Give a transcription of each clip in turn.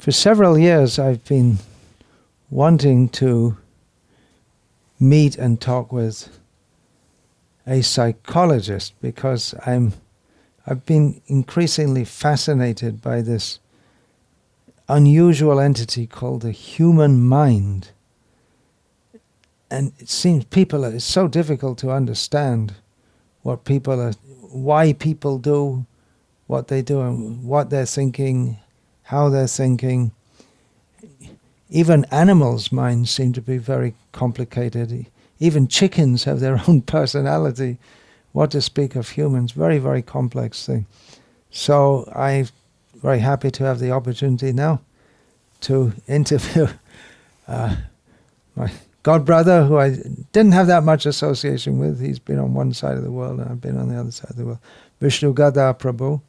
For several years I've been wanting to meet and talk with a psychologist because I've been increasingly fascinated by this unusual entity called the human mind. And it seems it's so difficult to understand why people do what they do and what they're thinking, how they're thinking. Even animals' minds seem to be very complicated. Even chickens have their own personality. What to speak of humans? Very, very complex thing. So I'm very happy to have the opportunity now to interview my godbrother, who I didn't have that much association with. He's been on one side of the world and I've been on the other side of the world. Vishnugada Prabhu.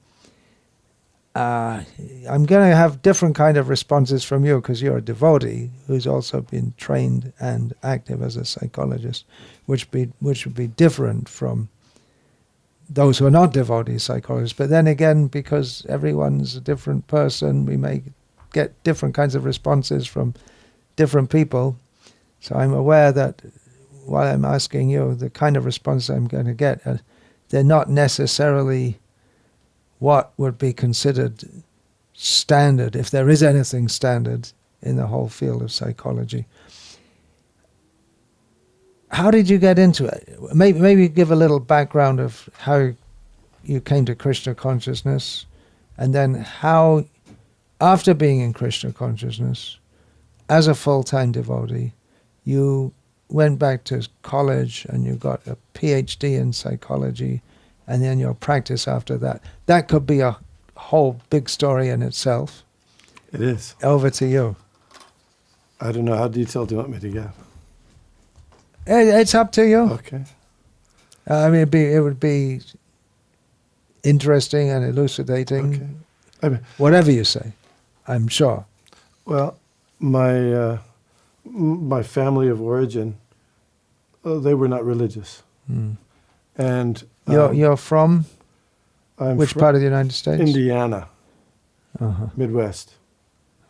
I'm going to have different kind of responses from you because you're a devotee who's also been trained and active as a psychologist, which would be different from those who are not devotee psychologists. But then again, because everyone's a different person, we may get different kinds of responses from different people. So I'm aware that while I'm asking you, the kind of response I'm going to get, they're not necessarily what would be considered standard, if there is anything standard in the whole field of psychology. How did you get into it? Maybe give a little background of how you came to Krishna consciousness, and then how, after being in Krishna consciousness, as a full-time devotee, you went back to college and you got a PhD in psychology, and then your practice after that. That could be a whole big story in itself. It is. Over to you. I don't know, how detailed do you want me to get? It's up to you. Okay. I mean, it would be interesting and elucidating. Okay. I mean, whatever you say, I'm sure. Well, my family of origin, they were not religious. Mm. And you're from I'm which part of the United States? Indiana, Uh-huh. Midwest.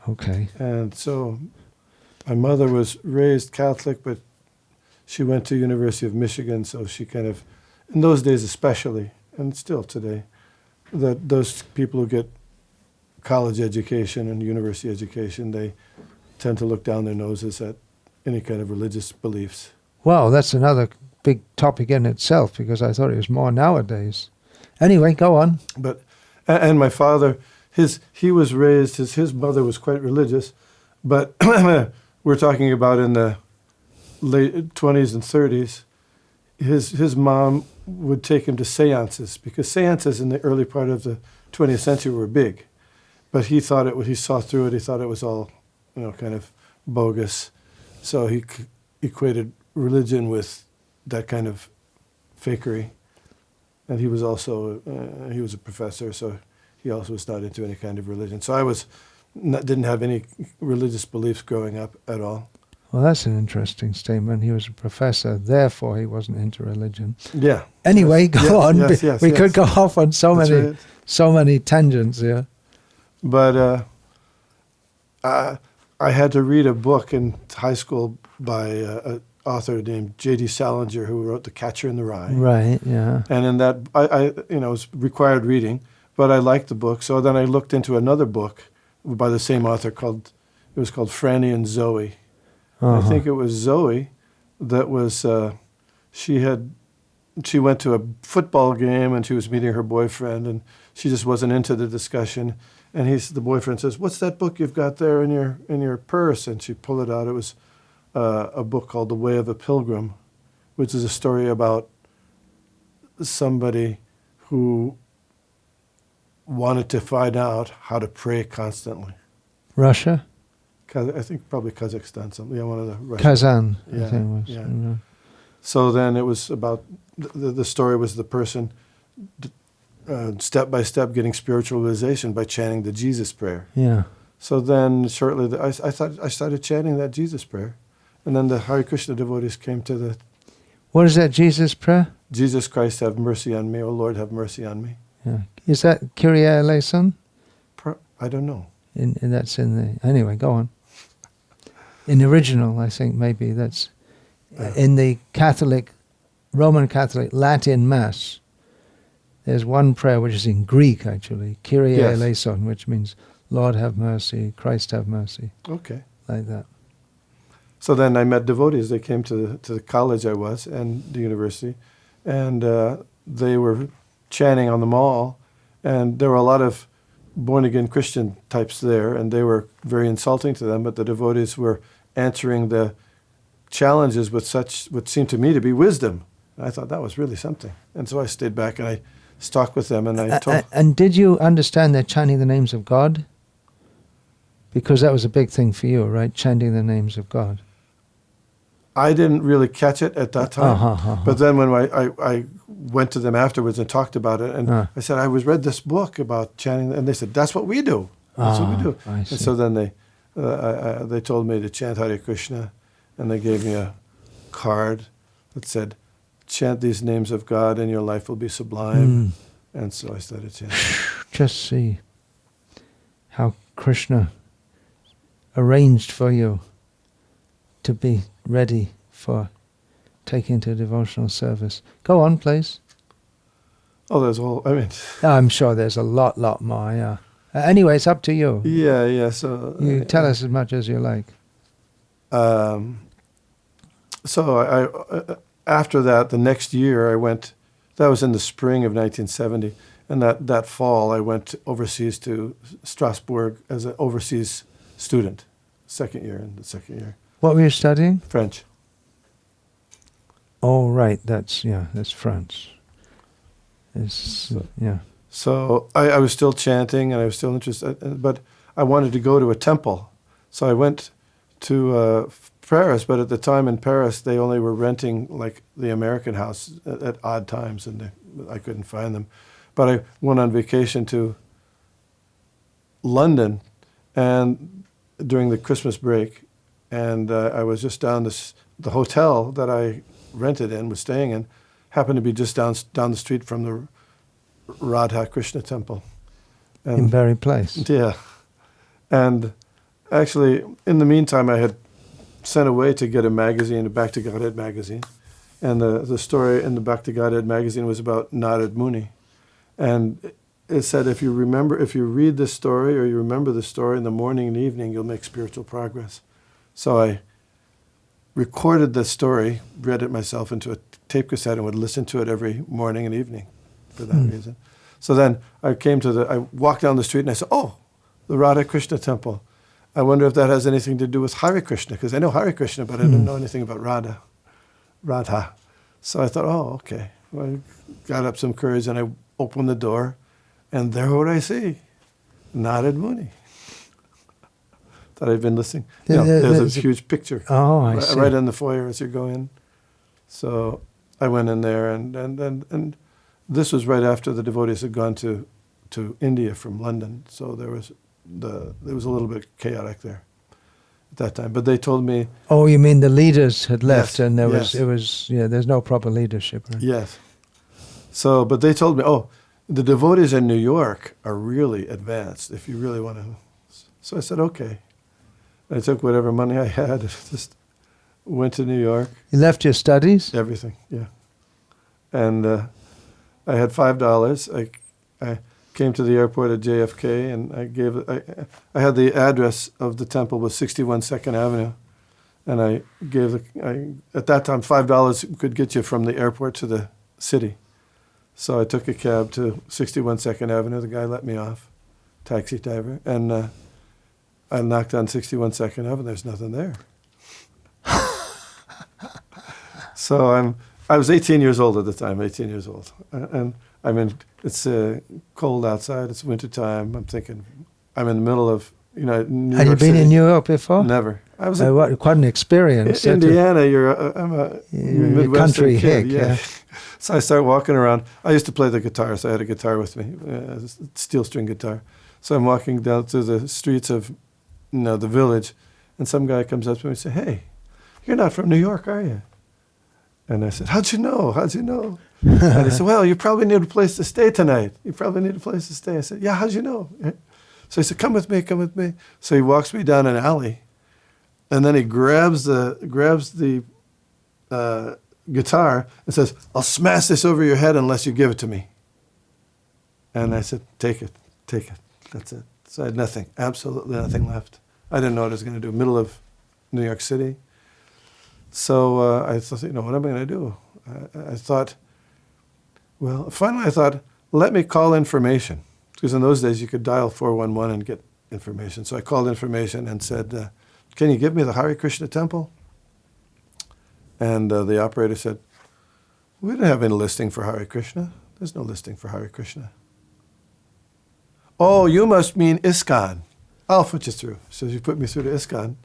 Okay. And so my mother was raised Catholic, but she went to University of Michigan, so she kind of, in those days especially, and still today, that those people who get college education and university education, they tend to look down their noses at any kind of religious beliefs. Well, that's another big topic in itself, because I thought it was more nowadays. Anyway, go on. But and my father, he was raised, his mother was quite religious, but we're talking about in the late 20s and 30s. His mom would take him to seances, because seances in the early part of the 20th century were big. But he thought he saw through it, he thought it was all, kind of bogus. So he equated religion with that kind of fakery. And he was also, he was a professor, so he also was not into any kind of religion. So I didn't have any religious beliefs growing up at all. Well, that's an interesting statement. He was a professor, therefore he wasn't into religion. Yeah. Anyway, yes, go on. Yes, we could go off on That's so many tangents here. But I had to read a book in high school by an author named J.D. Salinger, who wrote The Catcher in the Rye. Right, yeah. And in that, it was required reading, but I liked the book. So then I looked into another book by the same author called Franny and Zoe. Uh-huh. I think it was Zoe that was, she went to a football game and she was meeting her boyfriend and she just wasn't into the discussion. And the boyfriend says, "What's that book you've got there in your purse?" And she pulled it out. It was a book called The Way of a Pilgrim, which is a story about somebody who wanted to find out how to pray constantly. Russia? I think probably Kazakhstan, something. Yeah, one of the Russian. Kazan, Yeah, I think it was. yeah. Yeah. So then it was about, the story was the person step by step getting spiritual realization by chanting the Jesus prayer. Yeah. So then shortly, I started chanting that Jesus prayer. And then the Hare Krishna devotees came to the... What is that Jesus prayer? Jesus Christ, have mercy on me. O Lord, have mercy on me. Yeah. Is that Kyrie eleison? I don't know. That's in the... Anyway, go on. In the original, I think maybe that's... In the Roman Catholic Latin Mass, there's one prayer which is in Greek, actually. Kyrie eleison, which means, Lord have mercy, Christ have mercy. Okay. Like that. So then I met devotees. They came to the college I was and the university, and they were chanting on the mall, and there were a lot of born-again Christian types there, and they were very insulting to them, but the devotees were answering the challenges with such what seemed to me to be wisdom. And I thought that was really something. And so I stayed back and I talked with them, and I told... And did you understand they're chanting the names of God? Because that was a big thing for you, right? Chanting the names of God. I didn't really catch it at that time. But then when I went to them afterwards and talked about it, and I said, I read this book about chanting, and they said, that's what we do. That's what we do. And so then they told me to chant Hare Krishna, and they gave me a card that said, chant these names of God and your life will be sublime. And so I started chanting. Just see how Krishna arranged for you to be ready for taking to devotional service. Go on, please. Oh, there's all, I'm sure there's a lot more, yeah. Anyway, it's up to you. Yeah, so... You tell us as much as you like. So I after that, the next year I went, that was in the spring of 1970, and that fall I went overseas to Strasbourg as an overseas student, second year. What were you studying? French. Oh, right, that's France. So I was still chanting, and I was still interested, but I wanted to go to a temple. So I went to Paris, but at the time in Paris, they only were renting like the American house at odd times, and I couldn't find them. But I went on vacation to London, and during the Christmas break, and I was just down the hotel that I rented in, was staying in, happened to be just down the street from the Radha Krishna temple. And, in very place. Yeah. And actually, in the meantime, I had sent away to get a magazine, a Bhakti Godhead magazine. And the story in the Bhakti Godhead magazine was about Narad Muni. And it said, if you read this story or you remember the story in the morning and evening, you'll make spiritual progress. So I recorded the story, read it myself into a tape cassette, and would listen to it every morning and evening for that reason. So then I walked down the street and I said, oh, the Radha Krishna temple. I wonder if that has anything to do with Hare Krishna, because I know Hare Krishna, but I didn't know anything about Radha. So I thought, oh, okay. Well, I got up some courage and I opened the door, and there what I see, Narad Muni. That I've been listening. There's a huge picture. Oh, I see. Right in the foyer as you go in. So I went in there, and this was right after the devotees had gone to India from London. So there was a little bit chaotic there at that time. But they told me... Oh, you mean the leaders had left, yes, and there's no proper leadership. Right? Yes. So, but they told me, oh, the devotees in New York are really advanced if you really want to... So I said, okay. I took whatever money I had, just went to New York. You left your studies? Everything, yeah. And I had $5. I came to the airport at JFK, and I had the address of the temple was 61 2nd Avenue, and at that time $5 could get you from the airport to the city. So I took a cab to 61 2nd Avenue. The guy let me off, taxi driver, and I knocked on 61 2nd Avenue. There's nothing there. So I was 18 years old at the time, 18 years old. And I mean, it's cold outside, it's wintertime. I'm thinking, I'm in the middle of, New York Had you been City. in New York before? Never. I was quite an experience. Indiana, I'm a Midwestern country kid. hick, yeah. So I started walking around. I used to play the guitar, so I had a guitar with me, a steel string guitar. So I'm walking down through the streets of the village, and some guy comes up to me and says, hey, you're not from New York, are you? And I said, how'd you know? And he said, well, you probably need a place to stay tonight. I said, yeah, how'd you know? So he said, come with me, come with me. So he walks me down an alley, and then he grabs the guitar and says, I'll smash this over your head unless you give it to me. And I said, take it. That's it. So I had nothing, absolutely nothing left. I didn't know what I was going to do. Middle of New York City. So I thought, what am I going to do? I thought, finally I thought, let me call information. Because in those days you could dial 411 and get information. So I called information and said, can you give me the Hare Krishna temple? And the operator said, we don't have any listing for Hare Krishna. There's no listing for Hare Krishna. Oh, you must mean ISKCON. I'll put you through. So she put me through to ISKCON.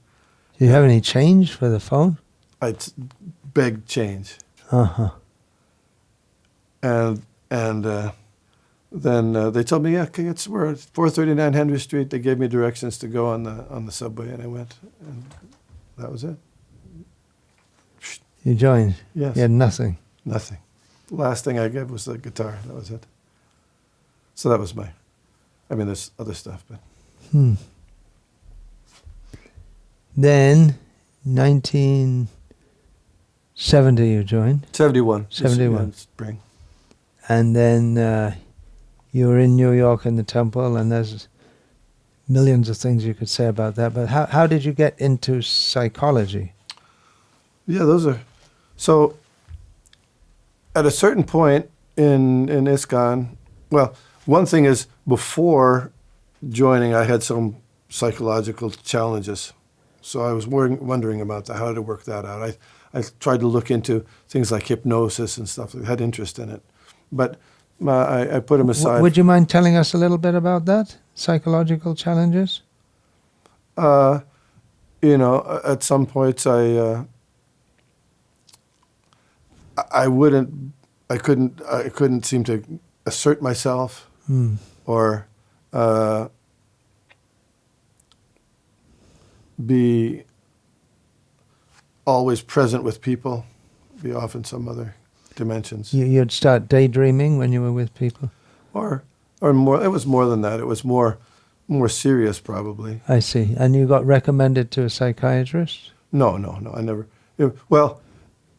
Do you have any change for the phone? I begged change. Uh-huh. And then they told me, we're at 439 Henry Street. They gave me directions to go on the subway, and I went, and that was it. You joined? Yes. You had nothing? Nothing. Last thing I gave was the guitar. That was it. So that was there's other stuff, but. Then, 1970 you joined? 71. 71. Spring. And then you were in New York in the temple, and there's millions of things you could say about that. But how did you get into psychology? Yeah, so at a certain point in ISKCON, one thing is before joining, I had some psychological challenges. So I was wondering about that, how to work that out. I tried to look into things like hypnosis and stuff. I had interest in it. But I put them aside. Would you mind telling us a little bit about that? Psychological challenges? At some points I couldn't seem to assert myself or be always present with people, be off in some other dimensions. You'd start daydreaming when you were with people? Or more, it was more than that. It was more serious probably. I see. And you got recommended to a psychiatrist? No, I never. You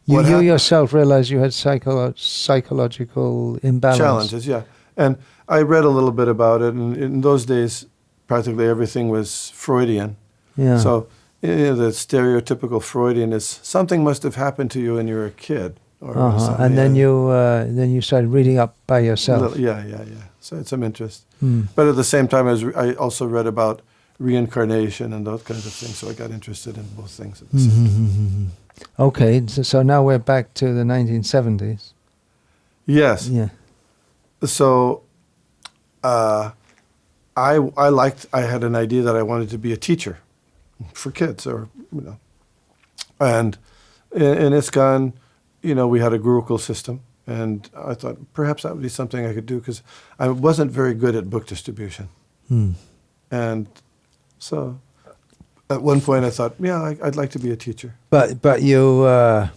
yourself realized you had psychological imbalance. Challenges, yeah. And I read a little bit about it, and in those days, practically everything was Freudian. Yeah. So the stereotypical Freudian is something must have happened to you when you were a kid. Or something. And then you started reading up by yourself. Yeah. So I had some interest. But at the same time, I also read about reincarnation and those kinds of things, so I got interested in both things at the same time. Okay, so now we're back to the 1970s. Yes. Yeah. So I had an idea that I wanted to be a teacher for kids, and in ISKCON, we had a Gurukul system, and I thought perhaps that would be something I could do because I wasn't very good at book distribution. And so at one point I thought, I'd like to be a teacher. But you're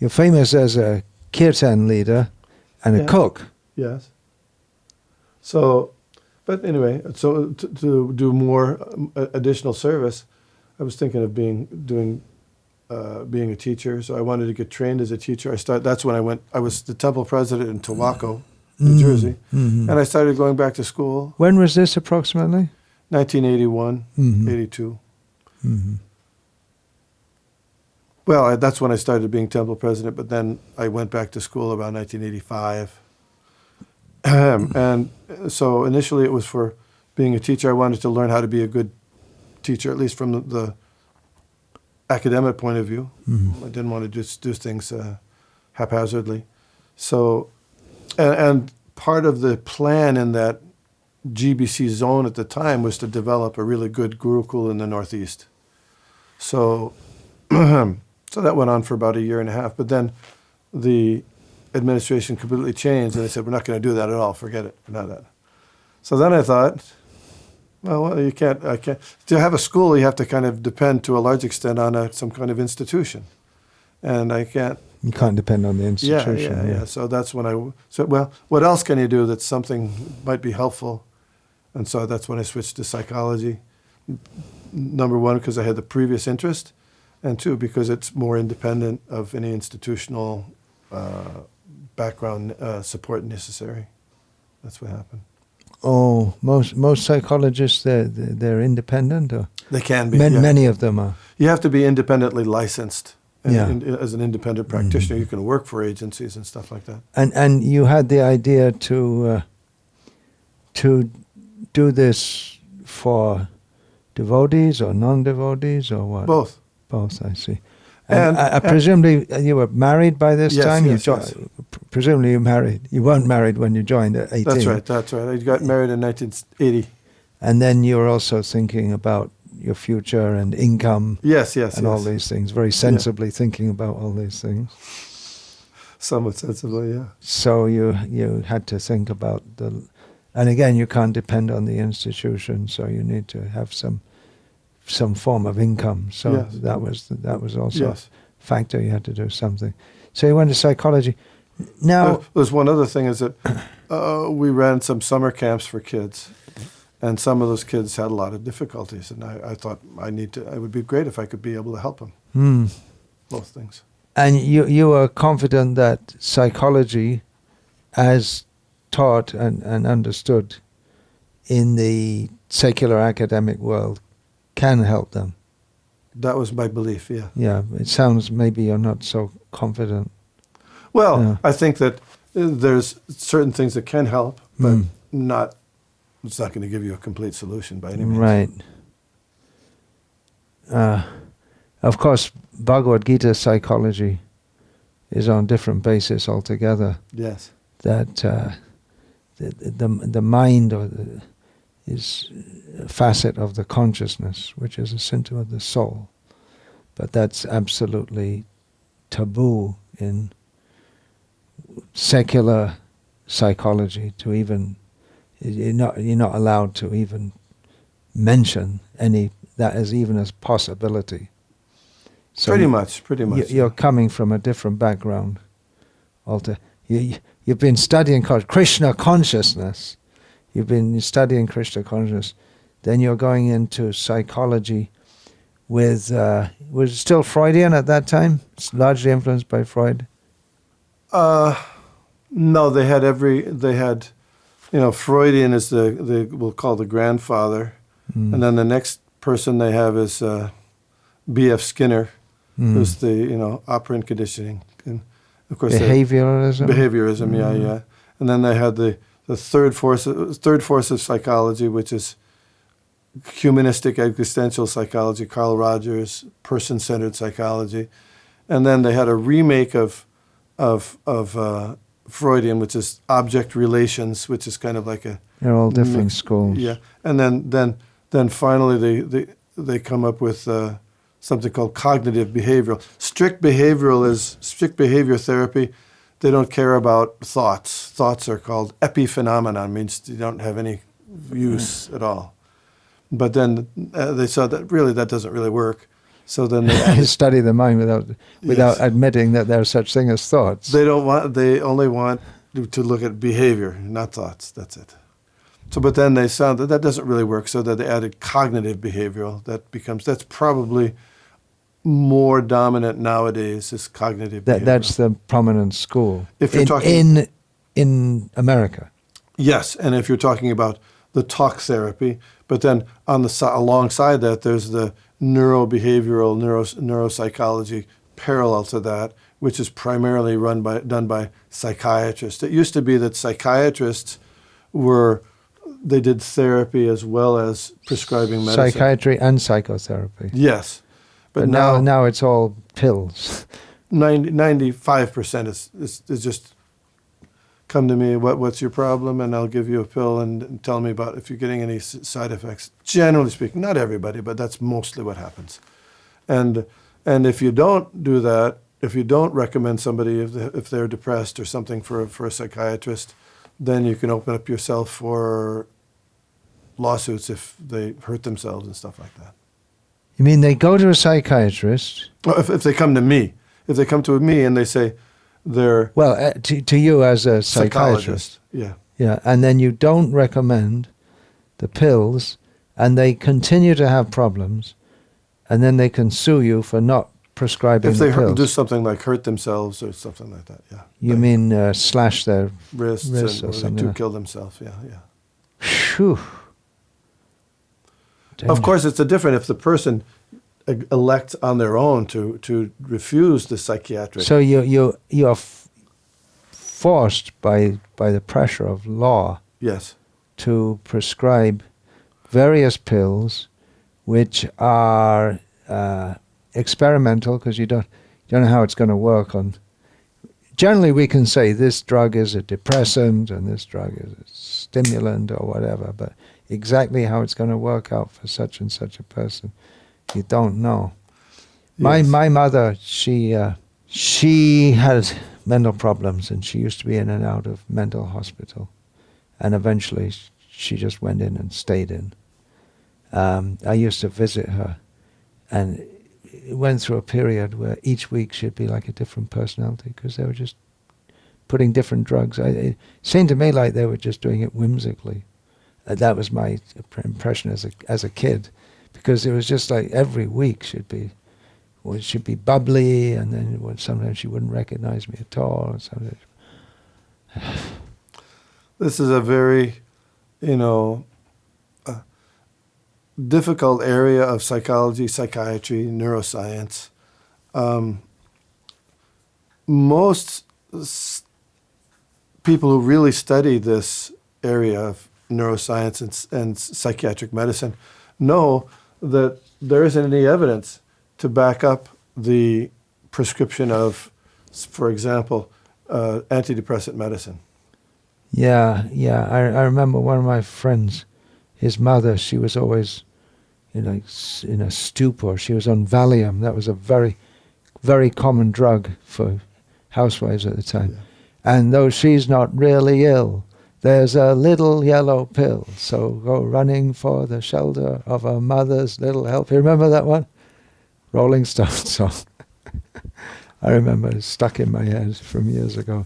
famous as a kirtan leader and a cook. Yes. So, but anyway, so to do more additional service, I was thinking of being a teacher. So I wanted to get trained as a teacher. That's when I was the temple president in Tobacco, New Jersey, and I started going back to school. When was this approximately? 1981, 82. Well, that's when I started being temple president, but then I went back to school about 1985. And so initially it was for being a teacher. I wanted to learn how to be a good teacher, at least from the academic point of view. I didn't want to just do things haphazardly. So, and part of the plan in that GBC zone at the time was to develop a really good Gurukul in the Northeast. So, so that went on for about a year and a half. But then the administration completely changed, and they said, we're not going to do that at all. Forget it. We're not that. So then I thought, well, I can't. To have a school, you have to kind of depend to a large extent on some kind of institution. And I can't. You can't depend on the institution. Yeah. So that's when I said, well, what else can you do that's something might be helpful? And so that's when I switched to psychology. Number one, because I had the previous interest, and two, because it's more independent of any institutional background support necessary. That's what happened. Oh, most psychologists, they're independent? Or? They can be. Many of them are. You have to be independently licensed. And Yeah. as an independent practitioner, you can work for agencies and stuff like that. And you had the idea to do this for devotees or non-devotees or what? Both. Both, I see. And presumably you were married by this Yes, time? yes, you yes. Presumably you married. You weren't married when you joined at 18. That's right. I got married in 1980. And then you were also thinking about your future and income Yes. and all these things, very sensibly thinking about all these things. Somewhat sensibly, yeah. So you had to think about and again, you can't depend on the institution, so you need to have some form of income. So Yes. that was also Yes. a factor. You had to do something. So you went to psychology. Now, There's one other thing is that we ran some summer camps for kids, and some of those kids had a lot of difficulties, and I thought it would be great if I could be able to help them. Both things. and you were confident that psychology, as taught and understood in the secular academic world, can help them. That was my belief, yeah. Yeah, it sounds maybe you're not so confident. Well, Yeah. I think that there's certain things that can help, but it's not going to give you a complete solution by any means. Right. Of course, Bhagavad-gita psychology is on different basis altogether. Yes. That the mind is a facet of the consciousness, which is a symptom of the soul. But that's absolutely taboo in secular psychology to even, you're not allowed to even mention that as even as possibility. So Pretty much. You're coming from a different background. You've been studying Krishna consciousness. You've been studying Krishna consciousness. Then you're going into psychology with, was it still Freudian at that time? It's largely influenced by Freud? No, they had, Freudian is we'll call the grandfather. And then the next person they have is B.F. Skinner, who's the, operant conditioning. And of course, Behavioralism? Behaviorism, yeah. And then they had the third force of psychology, which is humanistic existential psychology, Carl Rogers, person-centered psychology. And then they had a remake of Freudian, which is object relations, which is kind of like a... They're all different schools. Yeah. And then finally they come up with something called cognitive behavioral. Strict behavior therapy. They don't care about thoughts. Thoughts are called epiphenomenon, means you don't have any use at all. But then they saw that really that doesn't really work. So then they study the mind without admitting that there's such thing as thoughts. They only want to look at behavior, not thoughts. That's it. So, but then they found that doesn't really work. So that they added cognitive behavioral. That's probably more dominant nowadays. Is cognitive behavioral. That's the prominent school. If you're talking in America. Yes, and if you're talking about the talk therapy, but then alongside that, there's the neurobehavioral, neuropsychology parallel to that, which is primarily done by psychiatrists. It used to be that psychiatrists they did therapy as well as prescribing medicine. Psychiatry and psychotherapy. Yes. But now it's all pills. 95% is just come to me, what's your problem, and I'll give you a pill and tell me about if you're getting any side effects. Generally speaking, not everybody, but that's mostly what happens. And if you don't do that, if you don't recommend somebody if they're depressed or something for a psychiatrist, then you can open up yourself for lawsuits if they hurt themselves and stuff like that. You mean they go to a psychiatrist? Well, if they come to me, and they say they're to you as a psychiatrist. Yeah. Yeah, and then you don't recommend the pills, and they continue to have problems, and then they can sue you for not prescribing If the they pills. do something like hurt themselves or something like that, yeah. You mean slash their wrists wrists or or something? to kill themselves, yeah. Phew. Of course, it's different if the person elects on their own to refuse the psychiatric. So you are forced by the pressure of law Yes. to prescribe various pills, which are experimental, because you don't know how it's going to work on. Generally, we can say this drug is a depressant and this drug is a stimulant or whatever, but exactly how it's going to work out for such and such a person, you don't know. Yes. My mother, she had mental problems, and she used to be in and out of mental hospital, and eventually she just went in and stayed in. I used to visit her, and it went through a period where each week she'd be like a different personality, because they were just putting different drugs. It seemed to me like they were just doing it whimsically. That was my impression as a kid, because it was just like every week she'd be bubbly, and then sometimes she wouldn't recognize me at all. Or something. This is a very, difficult area of psychology, psychiatry, neuroscience. Most people who really study this area of neuroscience and psychiatric medicine know that there isn't any evidence to back up the prescription of, for example, antidepressant medicine. Yeah. I remember one of my friends, his mother, she was always in a stupor. She was on Valium. That was a very, very common drug for housewives at the time. Yeah. And though she's not really ill, there's a little yellow pill. So go running for the shelter of a mother's little help. You remember that one? Rolling Stones song. I remember it stuck in my head from years ago.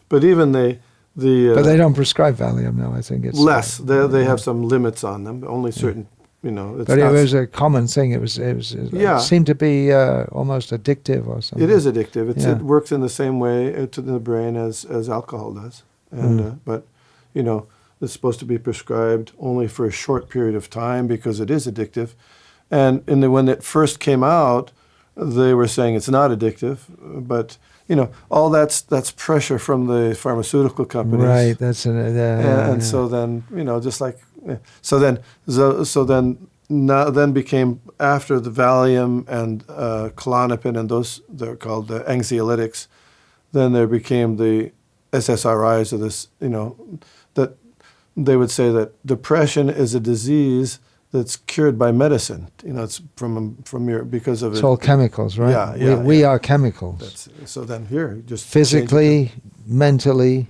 But even but they don't prescribe Valium now. I think it's less. They have some limits on them. Only certain, it's but it not, was a common thing. It seemed to be almost addictive or something. it is addictive. It works in the same way to the brain as alcohol does. And but it's supposed to be prescribed only for a short period of time because it is addictive. And when it first came out, they were saying it's not addictive, but all that's pressure from the pharmaceutical companies. Right. That's so then just like so then became, after the Valium and Klonopin and those, they're called the anxiolytics. Then there became the SSRIs of this. That they would say that depression is a disease that's cured by medicine. It's from your, because of it's all chemicals, right? Yeah. We are chemicals. So then here, just physically, mentally,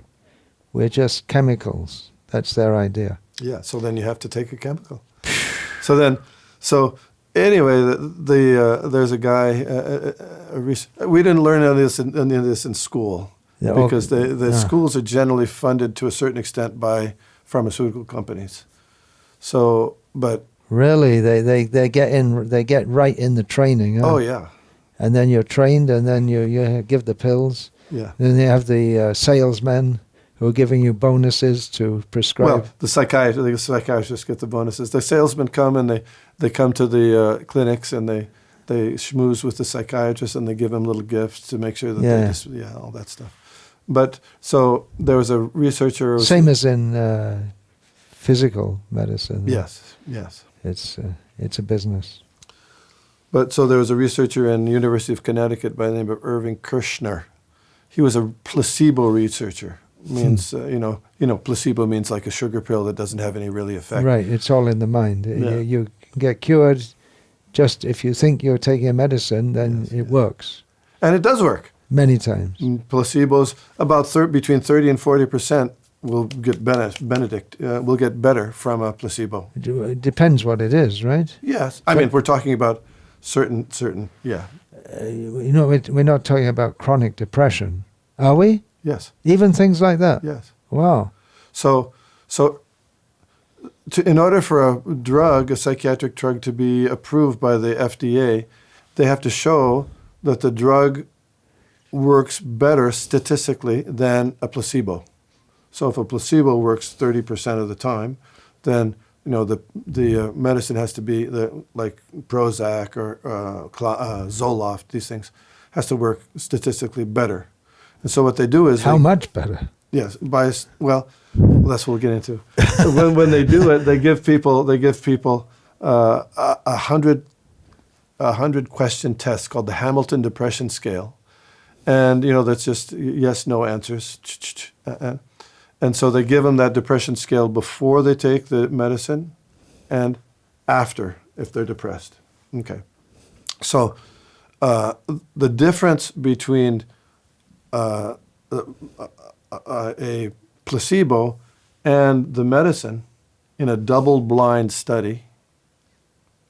we're just chemicals. That's their idea. Yeah. So then you have to take a chemical. So anyway, there's a guy. We didn't learn any of this in school, because the schools are generally funded to a certain extent by pharmaceutical companies. So, but really, they get right in the training. Huh? Oh yeah. And then you're trained, and then you give the pills. Yeah. Then they have the salesmen who are giving you bonuses to prescribe. Well, the psychiatrists get the bonuses. The salesmen come, and they come to the clinics, and they schmooze with the psychiatrist, and they give them little gifts to make sure that all that stuff. But so there was a researcher. Same as in physical medicine. Yes. It's a business. But so there was a researcher in the University of Connecticut by the name of Irving Kirshner. He was a placebo researcher. Means placebo means like a sugar pill that doesn't have any really effect. Right, it's all in the mind. Yeah. You can get cured just if you think you're taking a medicine, then it works. And it does work. Many times. Placebos, about between 30 and 40% will get will get better from a placebo. It depends what it is, right? Yes. I mean, we're talking about certain, we're not talking about chronic depression, are we? Yes. Even things like that? Yes. Wow. So in order for a psychiatric drug to be approved by the FDA, they have to show that the drug works better statistically than a placebo. So if a placebo works 30% of the time, then the medicine has to be like Prozac or Zoloft. These things has to work statistically better. And so what they do is how much better? Yes, that's what we'll get into. when they do it, they give people 100 question test called the Hamilton Depression Scale, and that's just yes no answers, and so they give them that depression scale before they take the medicine, and after if they're depressed. Okay, so the difference between a placebo and the medicine in a double-blind study.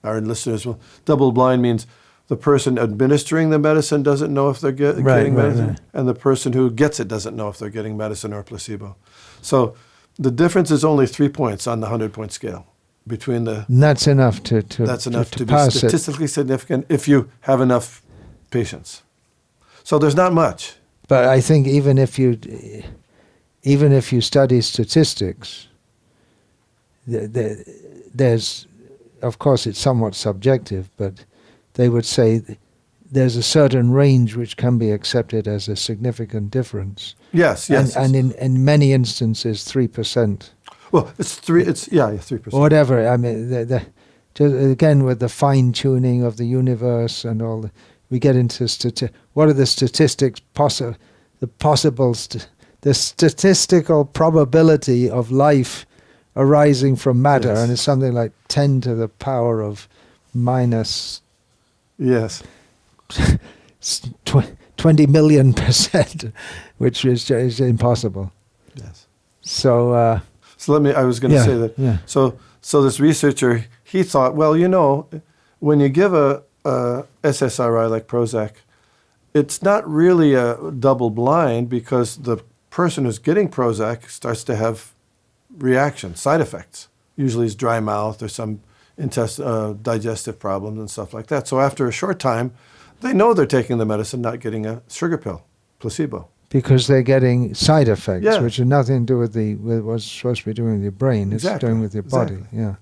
Our listeners will. Double-blind means the person administering the medicine doesn't know if they're getting medicine, and the person who gets it doesn't know if they're getting medicine or placebo. So the difference is only 3 points on the 100-point scale between the. And that's enough to be statistically significant if you have enough patients. So there's not much. But I think even if you study statistics, there's, of course, it's somewhat subjective, but they would say there's a certain range which can be accepted as a significant difference. Yes. And in many instances, 3%. Well, it's 3%. Or whatever. I mean, again, with the fine tuning of the universe and all, we get into what are the statistics the statistical probability of life arising from matter, and it's something like 10 to the power of minus. Yes. 20 million %, which is impossible. Yes. So. I was going to say that. Yeah. So this researcher, he thought, well, when you give a SSRI like Prozac, it's not really a double blind because the person who's getting Prozac starts to have reactions, side effects. Usually it's dry mouth or some digestive problems and stuff like that. So after a short time, they know they're taking the medicine, not getting a sugar pill, placebo. Because they're getting side effects, which have nothing to do with what's supposed to be doing with your brain. It's doing with your body. Yeah.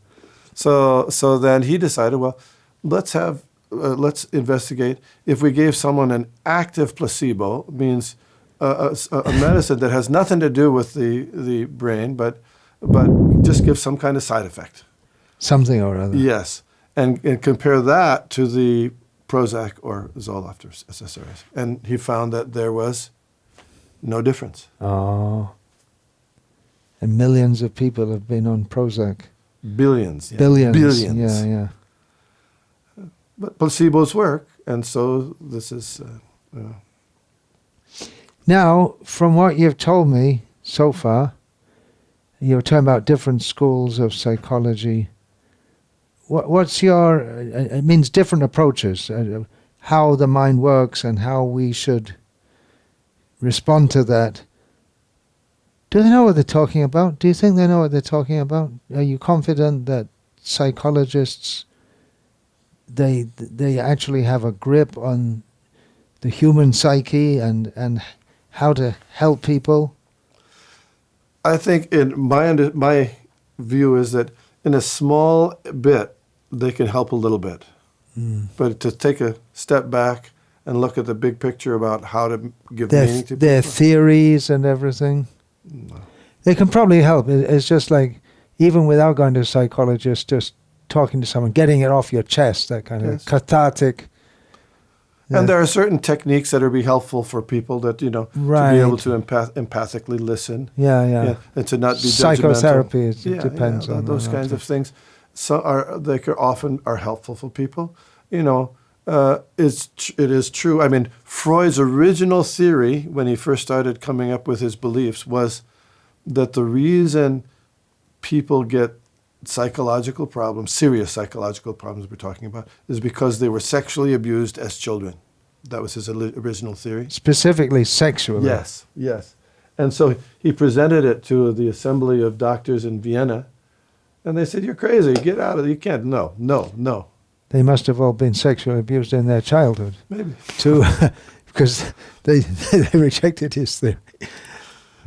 So then he decided, well, let's investigate. If we gave someone an active placebo, means a medicine that has nothing to do with the brain, but just gives some kind of side effect. Something or other. Yes. And compare that to the Prozac or Zoloft or SSRIs. And he found that there was no difference. Oh. And millions of people have been on Prozac. Billions. Yeah. Billions. Yeah. But placebos work, and so this is... Now, from what you've told me so far, you're talking about different schools of psychology. What's your... it means different approaches, how the mind works and how we should respond to that. Do they know what they're talking about? Do you think they know what they're talking about? Are you confident that psychologists, they actually have a grip on the human psyche and how to help people? I think in my view is that in a small bit, they can help a little bit. But to take a step back and look at the big picture about how to give meaning to people. Their theories and everything. No. They can probably help. It's just like, even without going to a psychologist, just talking to someone, getting it off your chest, that kind of cathartic. And there are certain techniques that will be helpful for people that, to be able to empathically listen. Yeah. And to not be psychotherapy, judgmental. It depends on those kinds of things. They often are helpful for people. It is true. I mean, Freud's original theory, when he first started coming up with his beliefs, was that the reason people get psychological problems, serious psychological problems we're talking about, is because they were sexually abused as children. That was his original theory. Specifically sexually. Yes. And so he presented it to the assembly of doctors in Vienna, And they said, "You're crazy. Get out of it. You can't. No, no, no." They must have all been sexually abused in their childhood. Maybe. Too, because they rejected his theory.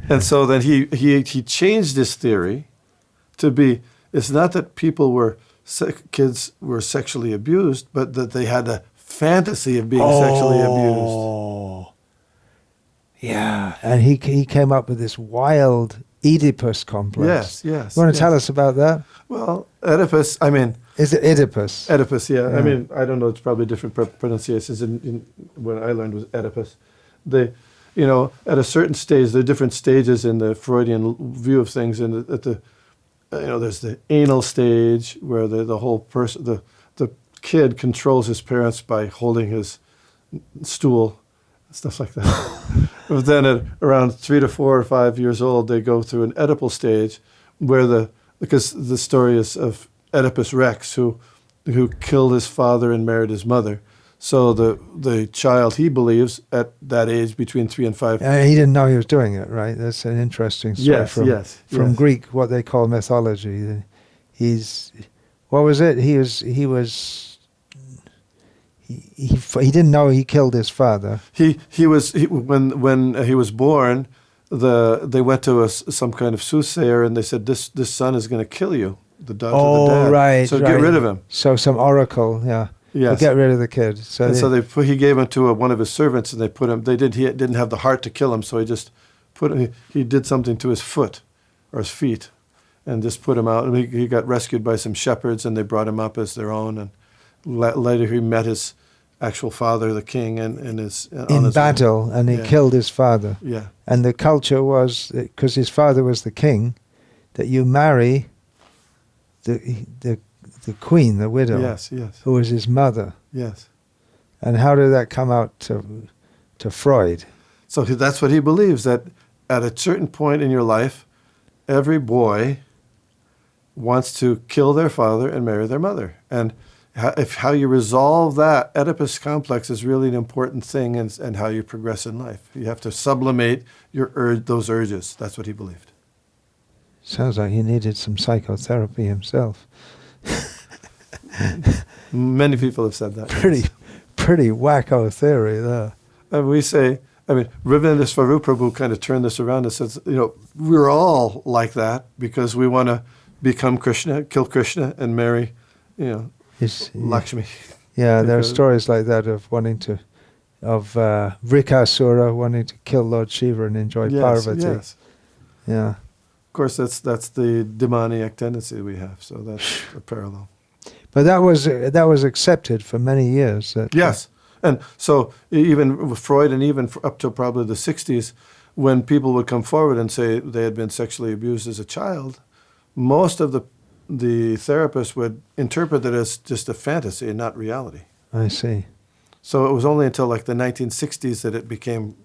And so then he changed his theory to be, it's not that kids were sexually abused, but that they had a fantasy of being sexually abused. Yeah, and he came up with this wild Oedipus complex. Yes. You want to tell us about that? Well, Oedipus, I mean... Is it Oedipus? Oedipus, yeah. I mean, I don't know, it's probably different pronunciations. When I learned was Oedipus. At a certain stage, there are different stages in the Freudian view of things. And there's the anal stage where the whole person, the kid controls his parents by holding his stool, stuff like that. But then at around 3 to 4 or 5 years old, they go through an Oedipal stage because the story is of Oedipus Rex, who killed his father and married his mother. So the child, he believes, at that age, between 3 and 5... he didn't know he was doing it, right? That's an interesting story from Greek, what they call mythology. What was it? He didn't know he killed his father. When he was born, they went to some kind of soothsayer and they said, this son is going to kill you, the daughter of the dad. Right. So get rid of him. So some oracle, yeah. Yes. To get rid of the kid. He gave him to one of his servants, and they put him. He didn't have the heart to kill him, so he just he did something to his foot or his feet, and just put him out. And he got rescued by some shepherds, and they brought him up as their own. And later he met his actual father, the king, in battle, and he killed his father. Yeah. And the culture was, because his father was the king, that you marry the queen, the widow, yes, who was his mother. Yes. And how did that come out to Freud? So that's what he believes, that at a certain point in your life, every boy wants to kill their father and marry their mother. And how you resolve that Oedipus complex is really an important thing, and how you progress in life. You have to sublimate those urges. That's what he believed. Sounds like he needed some psychotherapy himself. Many people have said that. Pretty wacko theory there. We say, Ravinda Prabhu kind of turned this around and says, we're all like that because we want to become Krishna, kill Krishna, and marry, Lakshmi. Yeah, there are stories like that of Vikasura wanting to kill Lord Shiva and enjoy Parvati. Yes. Yeah. Of course, that's the demoniac tendency we have, so that's a parallel. But that was accepted for many years. Yes, and so even with Freud, and even up to probably the 60s, when people would come forward and say they had been sexually abused as a child, most of the therapists would interpret it as just a fantasy and not reality. I see. So it was only until like the 1960s that it became,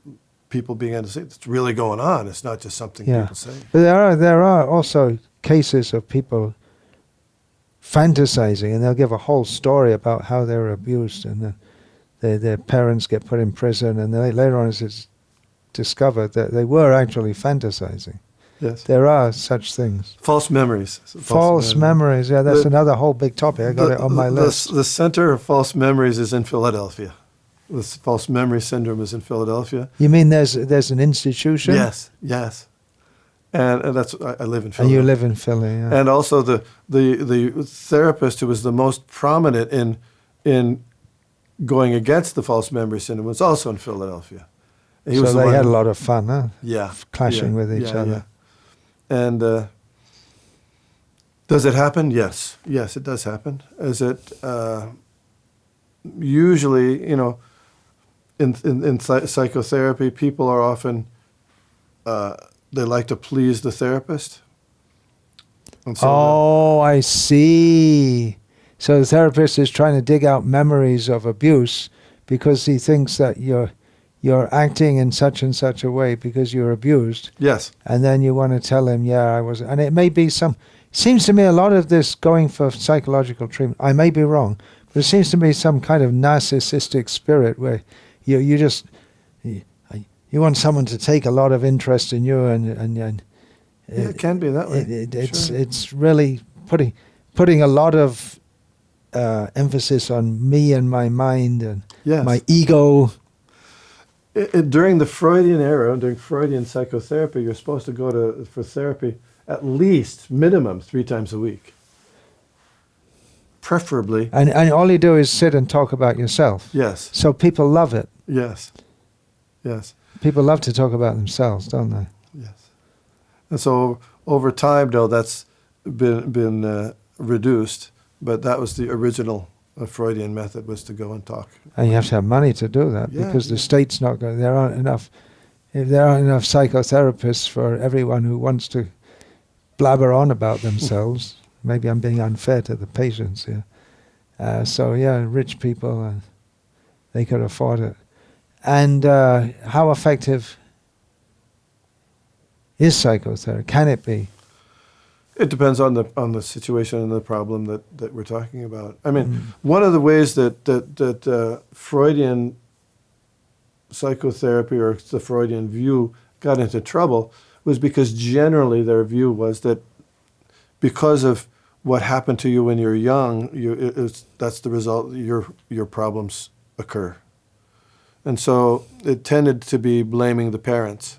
people began to say, it's really going on. It's not just something people say. But there are also cases of people fantasizing, and they'll give a whole story about how they were abused, and their parents get put in prison, and later on it's discovered that they were actually fantasizing. Yes. There are such things. False memories. False memories, yeah, that's another whole big topic. I got it on my list. The center of false memories is in Philadelphia. This false memory syndrome is in Philadelphia. You mean there's an institution? Yes. And that's, I live in Philly. And you live in Philly, yeah. And also the therapist who was the most prominent in going against the false memory syndrome was also in Philadelphia. So they had a lot of fun, huh? Yeah. Clashing with each other. Yeah. And does it happen? Yes. Yes, it does happen. Is it usually, in psychotherapy, people are often... they like to please the therapist. So I see. So the therapist is trying to dig out memories of abuse because he thinks that you're acting in such and such a way because you're abused. Yes. And then you want to tell him, I was. And it may be seems to me a lot of this going for psychological treatment, I may be wrong, but it seems to me some kind of narcissistic spirit where you just... You want someone to take a lot of interest in you, and it can be that way. It's really putting a lot of emphasis on me and my mind and Yes. my ego. During the Freudian era, during Freudian psychotherapy, you're supposed to go for therapy at least minimum 3 times a week. Preferably. And all you do is sit and talk about yourself. Yes. So people love it. Yes. Yes. People love to talk about themselves, don't they? Yes. And so over time, though, that's been reduced. But that was the original Freudian method, was to go and talk. And you have to have money to do that, Yeah, because the yeah. state's not going. There aren't enough. If there aren't enough psychotherapists for everyone who wants to blabber on about themselves. Maybe I'm being unfair to the patients here. So yeah, rich people, they could afford it. And how effective is psychotherapy? Can it be? It depends on the situation and the problem that we're talking about. I mean, one of the ways that Freudian psychotherapy, or the Freudian view, got into trouble was because generally their view was that because of what happened to you when you're young, that's the result. Your problems occur, and so it tended to be blaming the parents.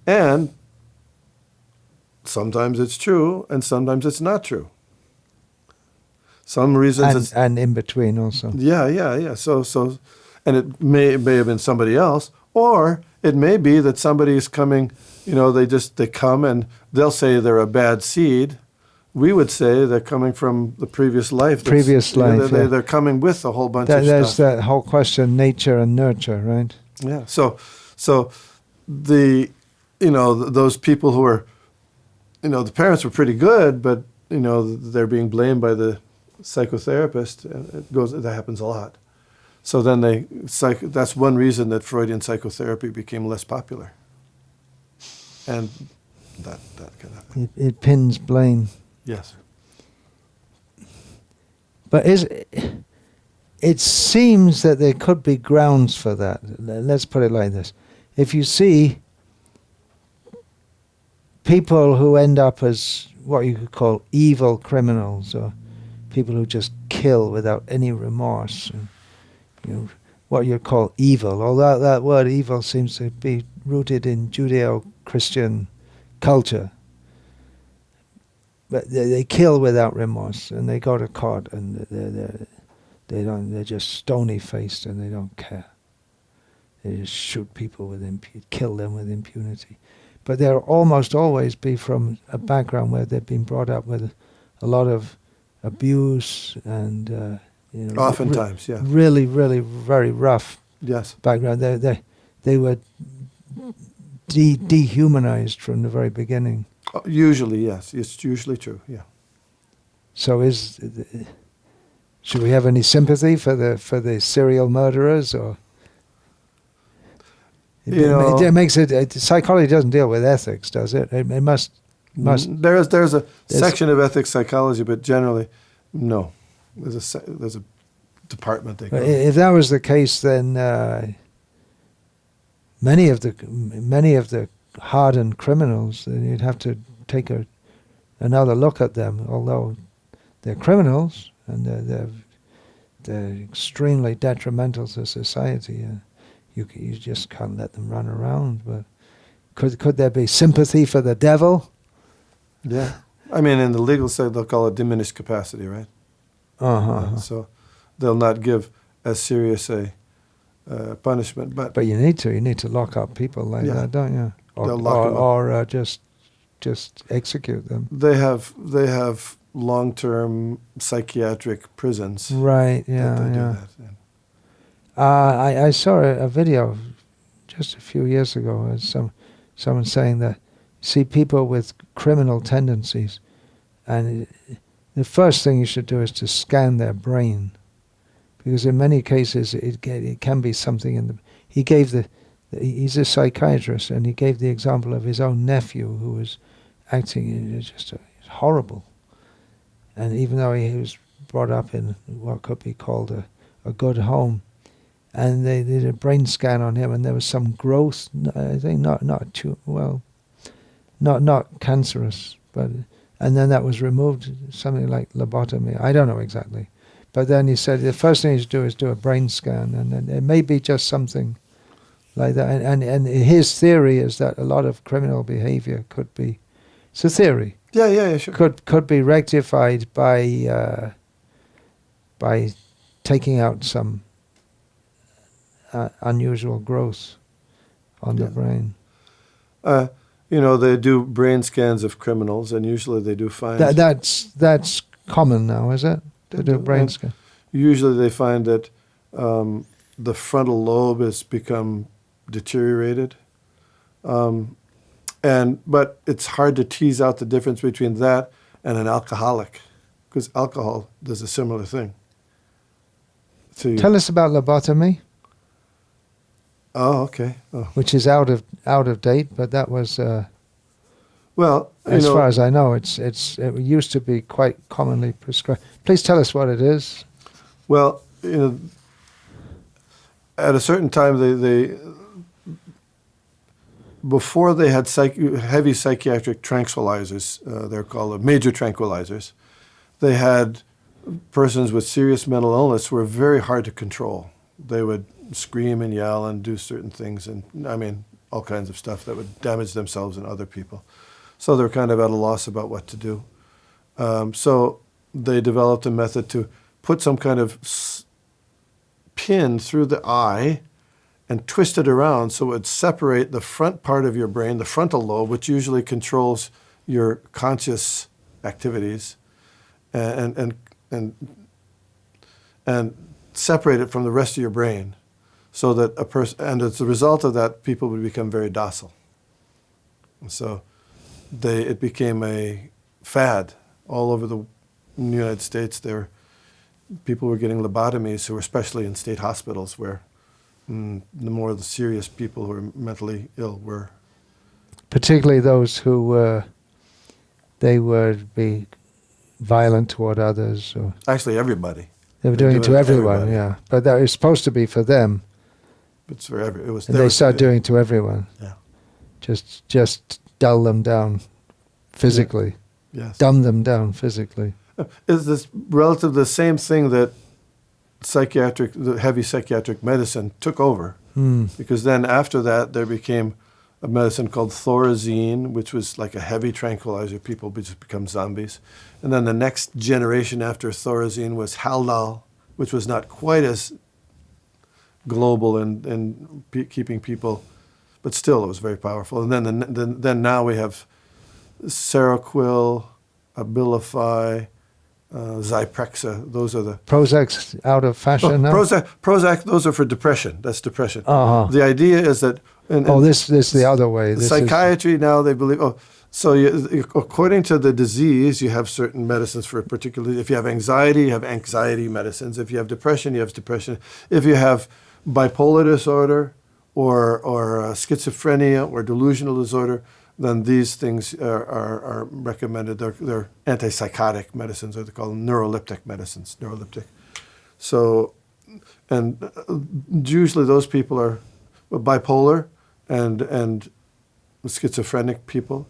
And sometimes it's true, and sometimes it's not true. Some reasons And in between also. Yeah. So, and it may have been somebody else, or it may be that somebody is coming. They come and they'll say they're a bad seed. We would say they're coming from the previous life. They're coming with a whole bunch of stuff. There's that whole question, nature and nurture, right? Yeah. So those people who are, the parents were pretty good, but they're being blamed by the psychotherapist, and that happens a lot. So then that's one reason that Freudian psychotherapy became less popular. And that kind of thing. It pins blame. Yes. But it seems that there could be grounds for that. Let's put it like this. If you see people who end up as what you could call evil criminals, or people who just kill without any remorse, and, what you call evil, although that word evil seems to be rooted in Judeo-Christian culture. But they kill without remorse, and they go to court, and they're just stony-faced, and they don't care. They just shoot people kill them with impunity. But they'll almost always be from a background where they've been brought up with a lot of abuse and oftentimes, yeah, really, really very rough yes background. They were dehumanized from the very beginning. Usually, yes, it's usually true. Yeah. So should we have any sympathy for the serial murderers, or? It makes it. Psychology doesn't deal with ethics, does it? It must. There's a section of ethics psychology, but generally, no. There's a department they go. If that was the case, then many of the hardened criminals, then you'd have to take another look at them. Although they're criminals and they're extremely detrimental to society. You just can't let them run around. But could there be sympathy for the devil? Yeah, I mean, in the legal side, they'll call it diminished capacity, right? So they'll not give as serious a punishment. But you need to lock up people like that, don't you? Or just execute them. They have long-term psychiatric prisons. Right. Yeah. That they yeah. do that. I saw a video just a few years ago. Someone saying that, see people with criminal tendencies, and the first thing you should do is to scan their brain, because in many cases it can be something in the. He's a psychiatrist, and he gave the example of his own nephew who was acting just horrible, and even though he was brought up in what could be called a good home. And they did a brain scan on him, and there was some growth. I think not cancerous, but and then that was removed, something like lobotomy. I don't know exactly. But then he said the first thing you do is do a brain scan, and then it may be just something like that. And his theory is that a lot of criminal behavior could be, it's a theory. Yeah, sure. Could be rectified by taking out some unusual growth on the brain. They do brain scans of criminals, and usually they do find... That's common now, is it? To do a brain scan? Usually they find that the frontal lobe has become deteriorated. But it's hard to tease out the difference between that and an alcoholic, because alcohol does a similar thing. Tell us about lobotomy. Oh, okay. Oh. Which is out of date, but that was well, as far as I know, it used to be quite commonly prescribed. Please tell us what it is. Well, at a certain time, they before they had heavy psychiatric tranquilizers, they're called major tranquilizers. They had persons with serious mental illness were very hard to control. They would scream and yell and do certain things, and all kinds of stuff that would damage themselves and other people. So they were kind of at a loss about what to do. So they developed a method to put some kind of pin through the eye and twist it around so it would separate the front part of your brain, the frontal lobe, which usually controls your conscious activities, and separate it from the rest of your brain, so that a person, and as a result of that, people would become very docile. And so it became a fad all over the United States. People were getting lobotomies who were especially in state hospitals, where the more the serious people who were mentally ill were. Particularly those who they would be violent toward others. Or actually, everybody. They were doing it to everyone, yeah. But that was supposed to be for them. It's for it was. And they started doing it to everyone. Yeah. Just dull them down physically. Yeah. Yes. Dumb them down physically. Is this relative the same thing that the heavy psychiatric medicine took over? Because then after that, there became a medicine called Thorazine, which was like a heavy tranquilizer. People just become zombies. And then the next generation after Thorazine was Haldol, which was not quite as global in keeping people, but still it was very powerful. And then now we have Seroquel, Abilify, Zyprexa. Those are the... Prozac's out of fashion now? Prozac, those are for depression. That's depression. Uh-huh. The idea is that... this is the other way. Psychiatry now, they believe... according to the disease, you have certain medicines for it, particularly if you have anxiety, you have anxiety medicines. If you have depression, you have depression. If you have bipolar disorder or schizophrenia or delusional disorder, then these things are recommended. They're antipsychotic medicines, or they're called neuroleptic medicines. So, and usually those people are bipolar and schizophrenic people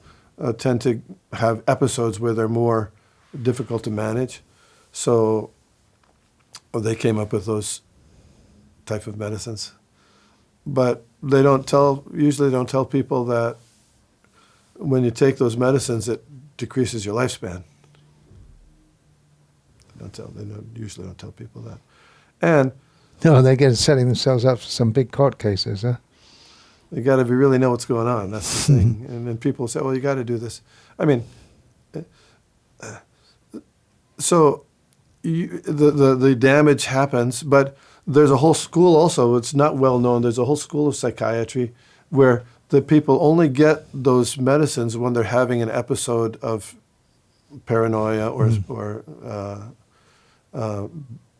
tend to have episodes where they're more difficult to manage. So they came up with those type of medicines. But usually don't tell people that when you take those medicines, it decreases your lifespan. They usually don't tell people that. And no, they're setting themselves up for some big court cases, huh? You got to really know what's going on. That's the thing. And then people say, well, you got to do this. So the damage happens, but there's a whole school also, it's not well known, there's a whole school of psychiatry where the people only get those medicines when they're having an episode of paranoia or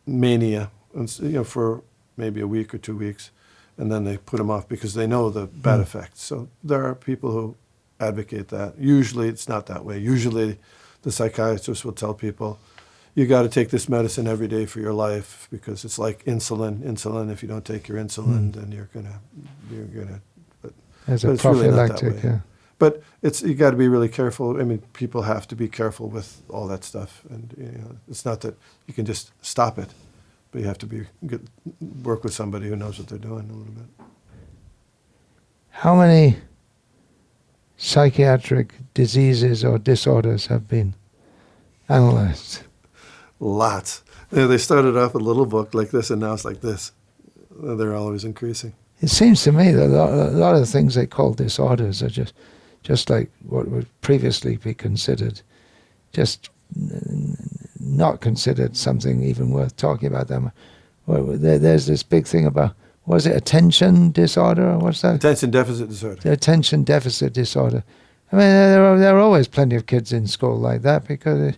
mania, and, for maybe a week or 2 weeks. And then they put them off because they know the bad effects. So there are people who advocate that. Usually it's not that way. Usually the psychiatrist will tell people, you got to take this medicine every day for your life because it's like insulin. If you don't take your insulin, then you're gonna. But as a prophylactic, really But you got to be really careful. I mean, people have to be careful with all that stuff, and it's not that you can just stop it, but you have to work with somebody who knows what they're doing a little bit. How many psychiatric diseases or disorders have been analyzed? Lots. They started off with a little book like this, and now it's like this. They're always increasing. It seems to me that a lot of the things they call disorders are just like what would previously be considered, just not considered something even worth talking about them. Well, there's this big thing about, was it attention disorder or what's that? Attention deficit disorder. The attention deficit disorder. I mean, there are always plenty of kids in school like that because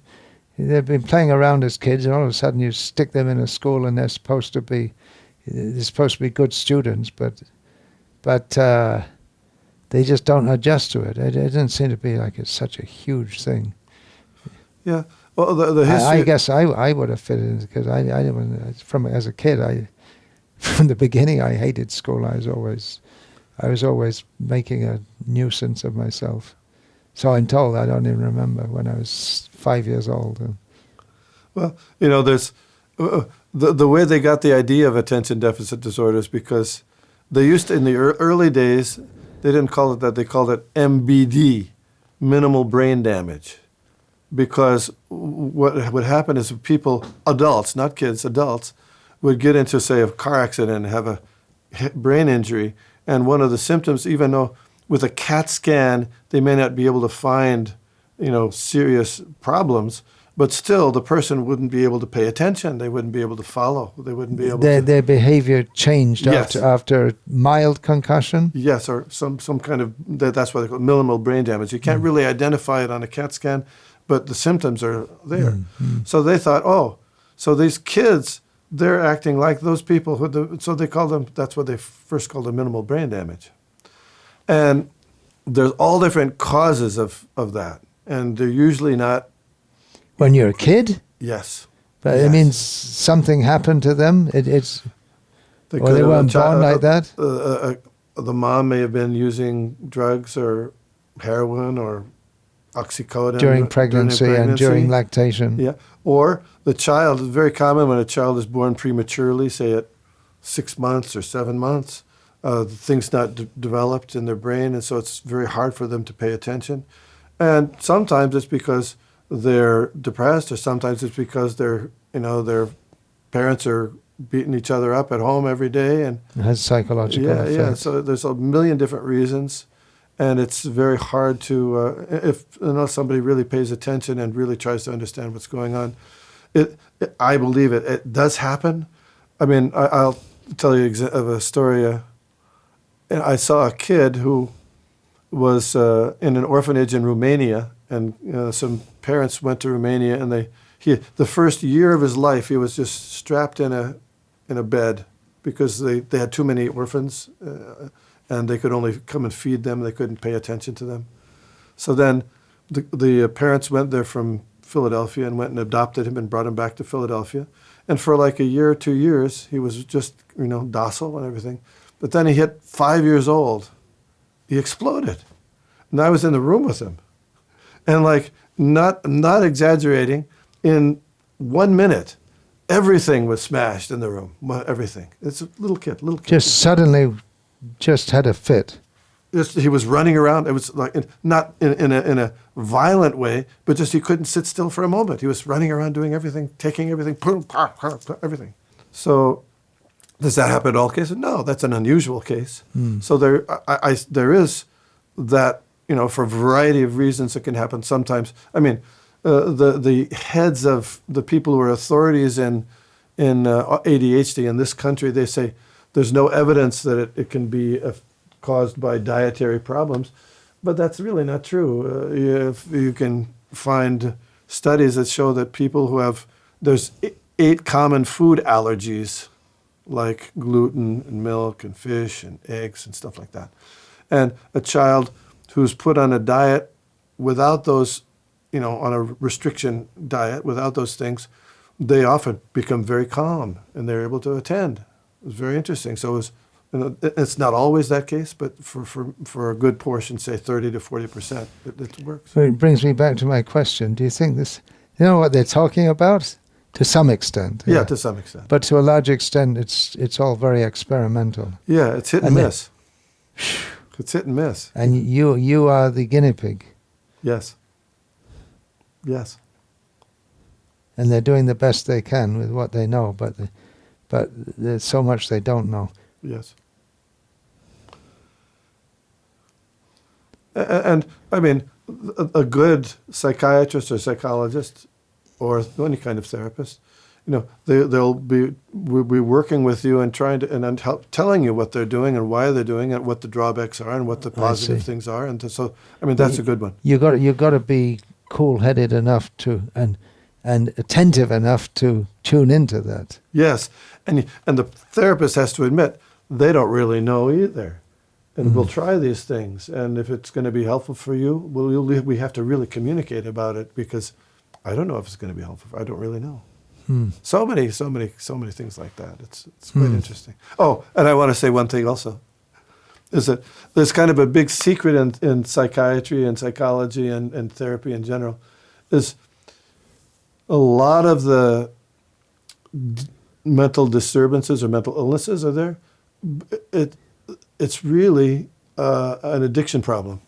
they've been playing around as kids, and all of a sudden you stick them in a school and they're supposed to be good students, but they just don't adjust to it. It doesn't seem to be like it's such a huge thing. Yeah. Well, the history. I guess I would have fit in because as a kid, from the beginning I hated school. I was always making a nuisance of myself. So I'm told. I don't even remember when I was 5 years old. Well, there's the way they got the idea of attention deficit disorder is because they used to, in the early days, they didn't call it that. They called it MBD, minimal brain damage, because what would happen is people, adults, not kids, adults, would get into, say, a car accident and have a brain injury, and one of the symptoms, even though with a CAT scan they may not be able to find, serious problems, but still the person wouldn't be able to pay attention. They wouldn't be able to follow. They wouldn't be able to. Their behavior changed after mild concussion? Yes, or some kind of, that's what they call minimal brain damage. You can't really identify it on a CAT scan, but the symptoms are there. Mm-hmm. So they thought, so these kids, they're acting like those people so they call them, that's what they first called them, minimal brain damage. And there's all different causes of that, and they're usually not. When you're a kid? Yes. But yes. It means something happened to them? They weren't born like that? The mom may have been using drugs or heroin or oxycodone. During pregnancy and during lactation. Yeah. Or the child, it's very common when a child is born prematurely, say at 6 months or 7 months, things not developed in their brain, and so it's very hard for them to pay attention. And sometimes it's because they're depressed, or sometimes it's because their parents are beating each other up at home every day, and it has psychological effects. Yeah. So there's a million different reasons, and it's very hard to unless somebody really pays attention and really tries to understand what's going on. I believe it does happen. I mean, I'll tell you of a story. I saw a kid who was in an orphanage in Romania, and some parents went to Romania, and the first year of his life he was just strapped in a bed because they had too many orphans, and they could only come and feed them. They couldn't pay attention to them. So then the parents went there from Philadelphia and went and adopted him and brought him back to Philadelphia. And for like a year or 2 years, he was just docile and everything. But then he hit 5 years old. He exploded. And I was in the room with him. And like, not exaggerating, in 1 minute, everything was smashed in the room. Everything. It's a little kid. Just suddenly just had a fit. He was running around. It was like, not in a violent way, but just he couldn't sit still for a moment. He was running around doing everything, taking everything, everything. So does that happen in all cases? No, that's an unusual case. So there is that, for a variety of reasons it can happen sometimes. I mean, the heads of the people who are authorities in ADHD in this country, they say there's no evidence that it can be caused by dietary problems, but that's really not true. If you can find studies that show that people who there's 8 common food allergies, like gluten and milk and fish and eggs and stuff like that. And a child who's put on a diet without those, on a restriction diet, without those things, they often become very calm and they're able to attend. It was very interesting. So it was It's not always that case, but for a good portion, say 30 to 40%, it works. So it brings me back to my question. Do you think this, you know what they're talking about? To some extent. Yeah, to some extent. But to a large extent, it's all very experimental. Yeah, it's hit and miss. It's hit and miss. And you are the guinea pig. Yes. Yes. And they're doing the best they can with what they know, but there's so much they don't know. Yes. And I mean, a good psychiatrist or psychologist or any kind of therapist, they'll be working with you and trying to and help telling you what they're doing and why they're doing it, what the drawbacks are and what the positive things are, and so I mean that's a good one. You got to be cool-headed enough to and attentive enough to tune into that. Yes, and the therapist has to admit they don't really know either. And we'll try these things, and if it's going to be helpful for you, we have to really communicate about it, because I don't know if it's going to be helpful. I don't really know. So many things like that. It's quite interesting. Oh, and I want to say one thing also, is that there's kind of a big secret in psychiatry and psychology and therapy in general, is a lot of the mental disturbances or mental illnesses are there. It's really an addiction problem.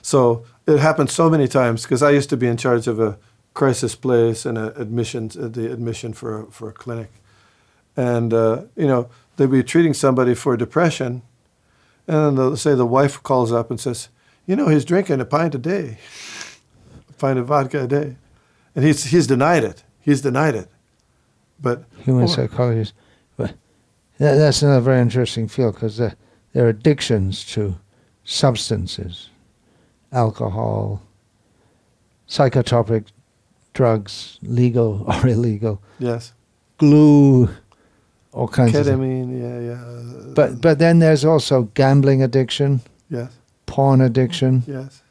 So it happens so many times, because I used to be in charge of a crisis place and the admission for a clinic. And, they'd be treating somebody for depression, and they'll say the wife calls up and says, he's drinking a pint of vodka a day. And he's denied it. But human psychologists. But that's another very interesting field, because there are addictions to substances, alcohol, psychotropic drugs, legal or illegal. Yes. Glue, all kinds of ketamine, yeah. But then there's also gambling addiction. Yes. Porn addiction. Yes.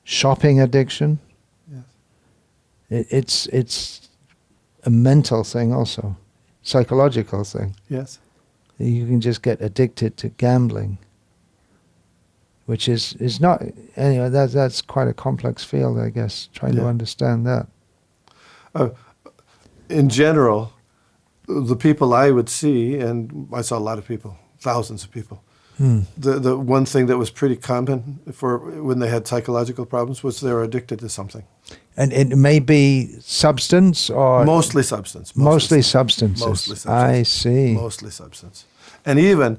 Shopping addiction. Yes. It's a mental thing also, psychological thing. Yes. You can just get addicted to gambling, which is not, anyway, that's quite a complex field, I guess, trying to understand that. In general, the people I would see, and I saw a lot of people, thousands of people, the one thing that was pretty common for when they had psychological problems was they were addicted to something. And it may be substance or... Mostly substance. Mostly substances. Mostly substance. I see. Mostly substance. And even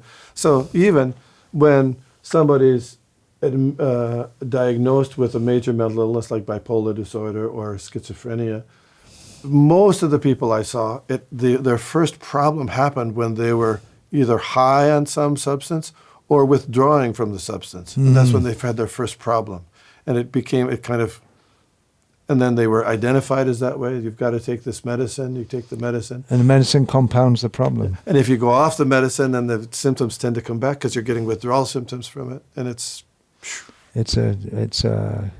when somebody's diagnosed with a major mental illness like bipolar disorder or schizophrenia, most of the people I saw, their first problem happened when they were either high on some substance or withdrawing from the substance. And that's when they've had their first problem. And and then they were identified as that way. You've got to take this medicine. You take the medicine. And the medicine compounds the problem. And if you go off the medicine, then the symptoms tend to come back because you're getting withdrawal symptoms from it. And it's a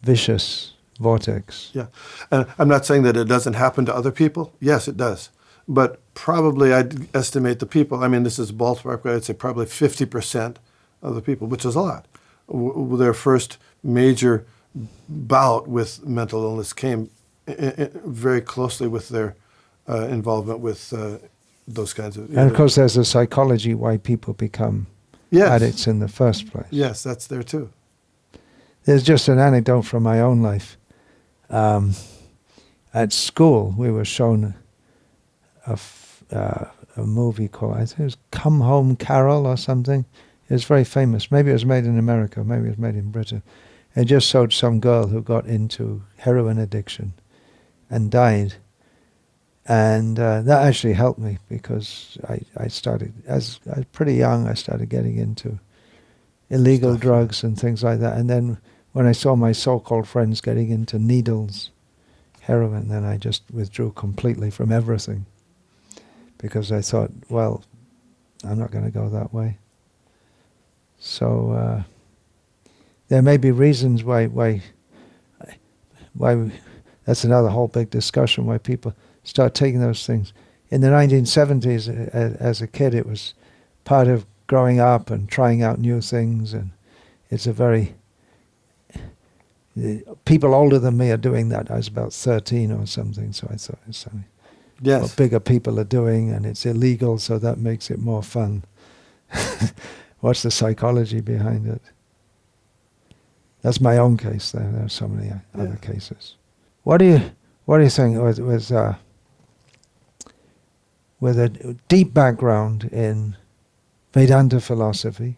vicious vortex. Yeah. And I'm not saying that it doesn't happen to other people. Yes, it does. But probably I'd estimate the people, I mean, this is ballpark, but I'd say probably 50% of the people, which is a lot. Their first major bout with mental illness came very closely with their involvement with those kinds of... And of course there's a psychology why people become addicts in the first place. Yes, that's there too. There's just an anecdote from my own life. At school, we were shown a movie called, I think it was Come Home Carol or something. It was very famous. Maybe it was made in America, maybe it was made in Britain. It just showed some girl who got into heroin addiction and died. And that actually helped me, because I started, as I was pretty young, I started getting into illegal drugs and things like that. And then when I saw my so-called friends getting into needles, heroin, then I just withdrew completely from everything, because I thought, well, I'm not going to go that way. So there may be reasons why that's another whole big discussion, why people start taking those things. in the 1970s, as a kid, it was part of growing up and trying out new things, and it's a very... people older than me are doing that. I was about 13 or something, so I thought it's something Yes. what bigger people are doing, and it's illegal, so that makes it more fun. What's the psychology behind it? That's my own case. There are so many other cases. What do you think with a deep background in Vedanta philosophy?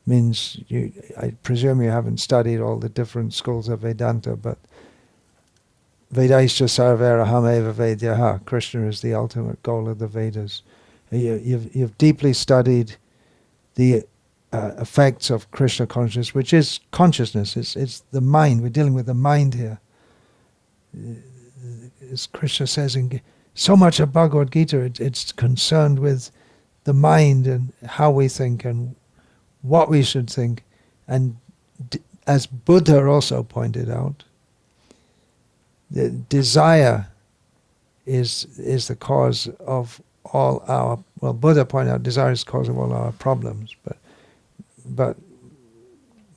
Means I presume you haven't studied all the different schools of Vedanta, but Vedaischa sarvera eva vedyaha. Krishna is the ultimate goal of the Vedas. You've deeply studied the effects of Krishna consciousness, which is consciousness. It's the mind. We're dealing with the mind here. As Krishna says in so much of Bhagavad-gita, it's concerned with the mind and how we think and what we should think. And as Buddha also pointed out, the desire is the cause of all our... Well, Buddha pointed out desire is the cause of all our problems, but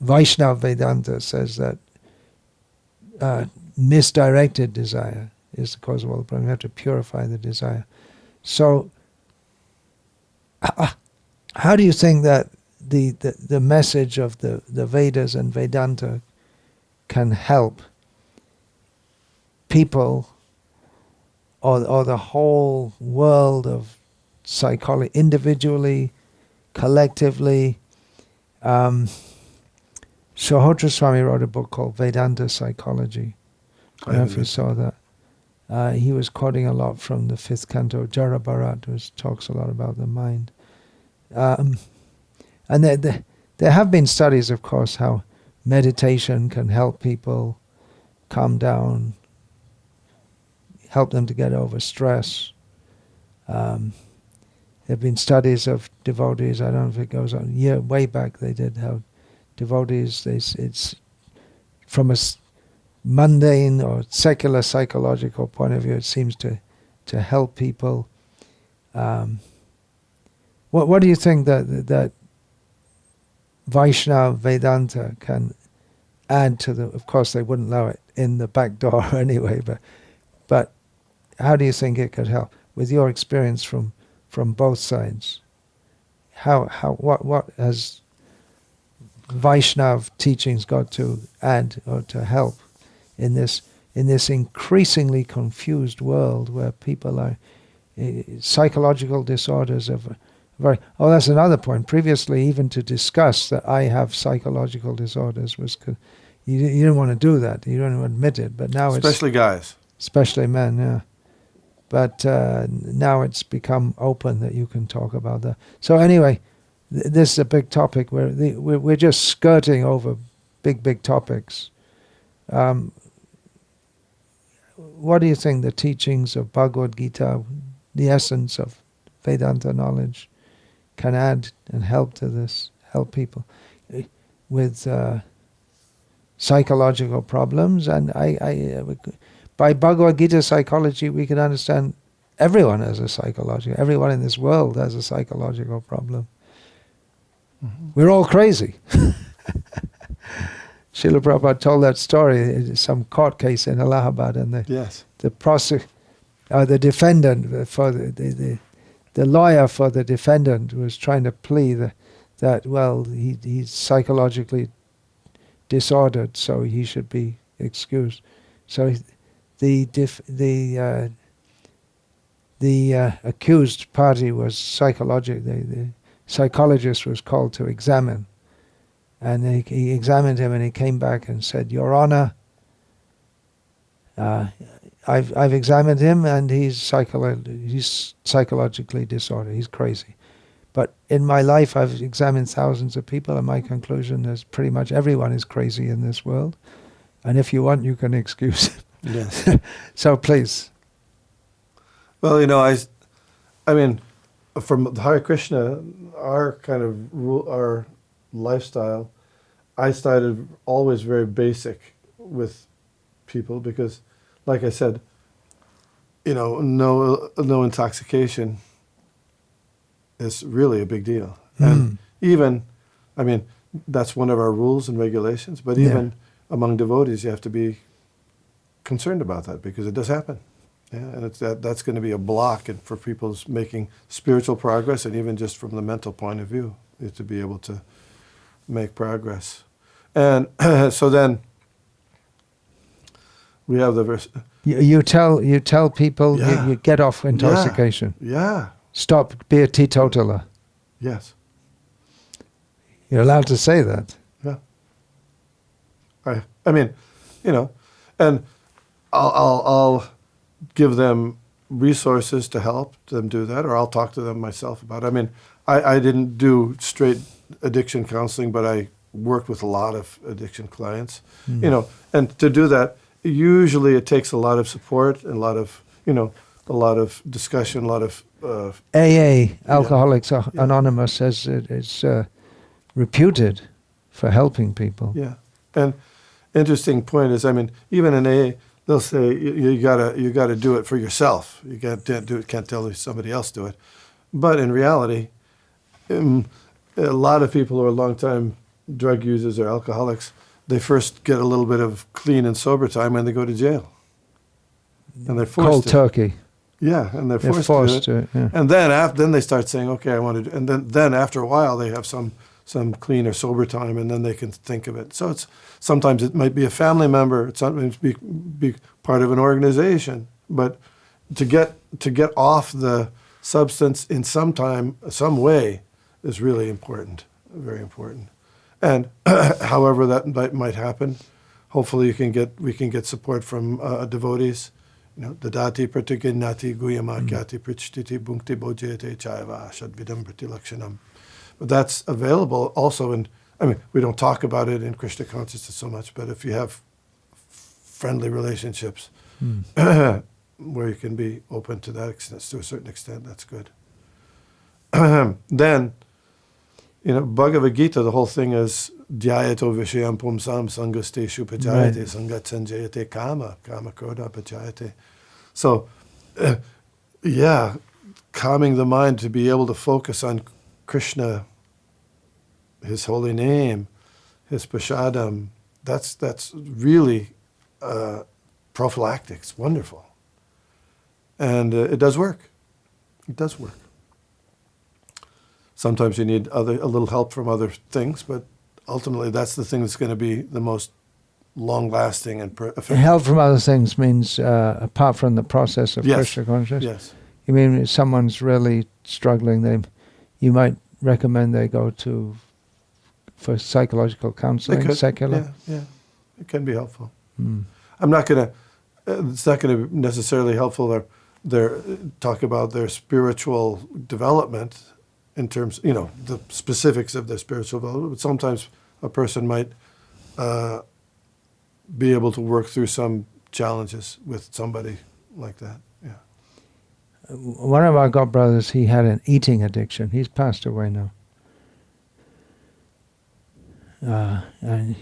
Vaishnava Vedanta says that misdirected desire is the cause of all the problems. We have to purify the desire. So, how do you think that the message of the Vedas and Vedanta can help people or the whole world of psychology, individually, collectively? Shohotra Swami wrote a book called Vedanta Psychology. I don't know if you saw that. He was quoting a lot from the fifth canto, Jara Bharat, which talks a lot about the mind. And there have been studies, of course, how meditation can help people calm down, help them to get over stress. There have been studies of devotees, I don't know if it goes on, way back they did, how devotees, it's from a mundane or secular psychological point of view, it seems to help people. What do you think that Vaishnava Vedanta can add to the... Of course, they wouldn't allow it in the back door anyway, but how do you think it could help? With your experience from both sides, what has Vaishnava teachings got to add or to help in this increasingly confused world where people are psychological disorders of very... Oh, that's another point. Previously, even to discuss that I have psychological disorders was... You didn't want to do that. You don't want to admit it. But now especially guys. Especially men, yeah. But now it's become open that you can talk about that. So anyway, this is a big topic. We're just skirting over big topics. What do you think the teachings of Bhagavad-gita, the essence of Vedanta knowledge, can add and help to this, help people with psychological problems? And by Bhagavad-gita psychology, we can understand everyone has a psychological, everyone in this world has a psychological problem. Mm-hmm. We're all crazy. Srila Prabhupada told that story, some court case in Allahabad, and the defendant for the lawyer for the defendant was trying to plea that he's psychologically disordered, so he should be excused. So the accused party was the psychologist was called to examine, and he examined him, and he came back and said, "Your Honor, I've examined him, and he's psychologically disordered. He's crazy. But in my life, I've examined thousands of people, and my conclusion is pretty much everyone is crazy in this world. And if you want, you can excuse him." Yes. So please. Well, I mean, from Hare Krishna, our kind of our lifestyle, I started always very basic with people because, like I said, no intoxication is really a big deal. And even, I mean, that's one of our rules and regulations, but even among devotees, you have to be concerned about that because it does happen. Yeah, and that's going to be a block for people's making spiritual progress, and even just from the mental point of view, is to be able to make progress. And so then we have the verse. You tell people you get off intoxication. Yeah. Stop, be a teetotaler. Yes. You're allowed to say that. Yeah. I mean, and I'll give them resources to help them do that, or I'll talk to them myself about it. I mean, I didn't do straight addiction counseling, but I worked with a lot of addiction clients, and to do that, usually it takes a lot of support and a lot of discussion, a lot of AA, Alcoholics Anonymous, is reputed for helping people. Yeah, and interesting point is, I mean, even in AA, they'll say you gotta do it for yourself. You can't tell somebody else do it. But in reality, a lot of people who are long-time drug users or alcoholics, they first get a little bit of clean and sober time when they go to jail, and they're forced Cold to. turkey. Yeah, and they're forced to do it. Yeah. And then they start saying, okay, I want to do, and then after a while they have some clean or sober time, and then they can think of it. So sometimes it might be a family member, it's sometimes be part of an organization, but to get off the substance in some way is really important, very important. And however that might happen, hopefully we can get support from devotees. Dadati pratiginnati guyamakyati prichtiti bhunkti bojete chayava shadvidam pratilakshanam. But that's available also we don't talk about it in Krishna consciousness so much, but if you have friendly relationships where you can be open to that extent, to a certain extent, that's good. Then, Bhagavad-gita, the whole thing is dhyayato vishayam pumsam sangaste shupajayate sangat sanjayate kama krodha pajayate. So, calming the mind to be able to focus on Krishna, His holy name, His prashadam, that's really prophylactic. It's wonderful. And it does work. It does work. Sometimes you need a little help from other things, but ultimately that's the thing that's going to be the most long-lasting and effective. Help from other things means apart from the process of Krishna consciousness? Yes. You mean if someone's really struggling, you might recommend they go for psychological counseling, secular? Yeah. It can be helpful. I'm not going to, it's not going to be necessarily helpful their talk about their spiritual development in terms, the specifics of their spiritual development, but sometimes a person might be able to work through some challenges with somebody like that. Yeah. One of our godbrothers, he had an eating addiction. He's passed away now. And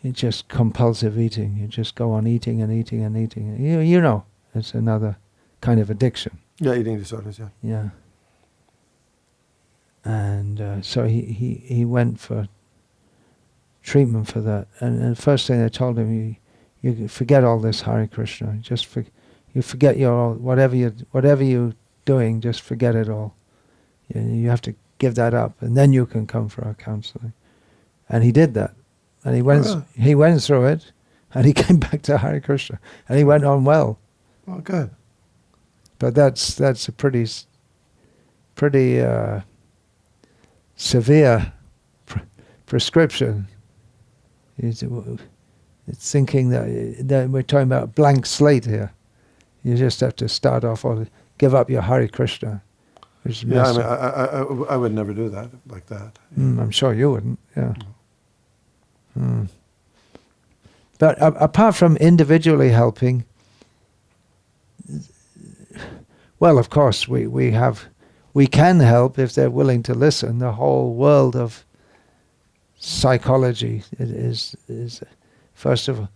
it's just compulsive eating. You just go on eating and eating and eating. It's another kind of addiction. Yeah, eating disorders, yeah. Yeah. And so he went for treatment for that. And the first thing they told him, you forget all this Hare Krishna. You forget whatever you're doing, just forget it all. You have to give that up, and then you can come for our counseling. And he did that. And he went through it, and he came back to Hare Krishna, and he went on well. Oh, good. But that's a pretty severe prescription. It's thinking that we're talking about a blank slate here. You just have to start off or give up your Hare Krishna. Yeah, I would never do that like that. I'm sure you wouldn't. Yeah. But apart from individually helping, well, of course, we can help if they're willing to listen. The whole world of psychology is first of all,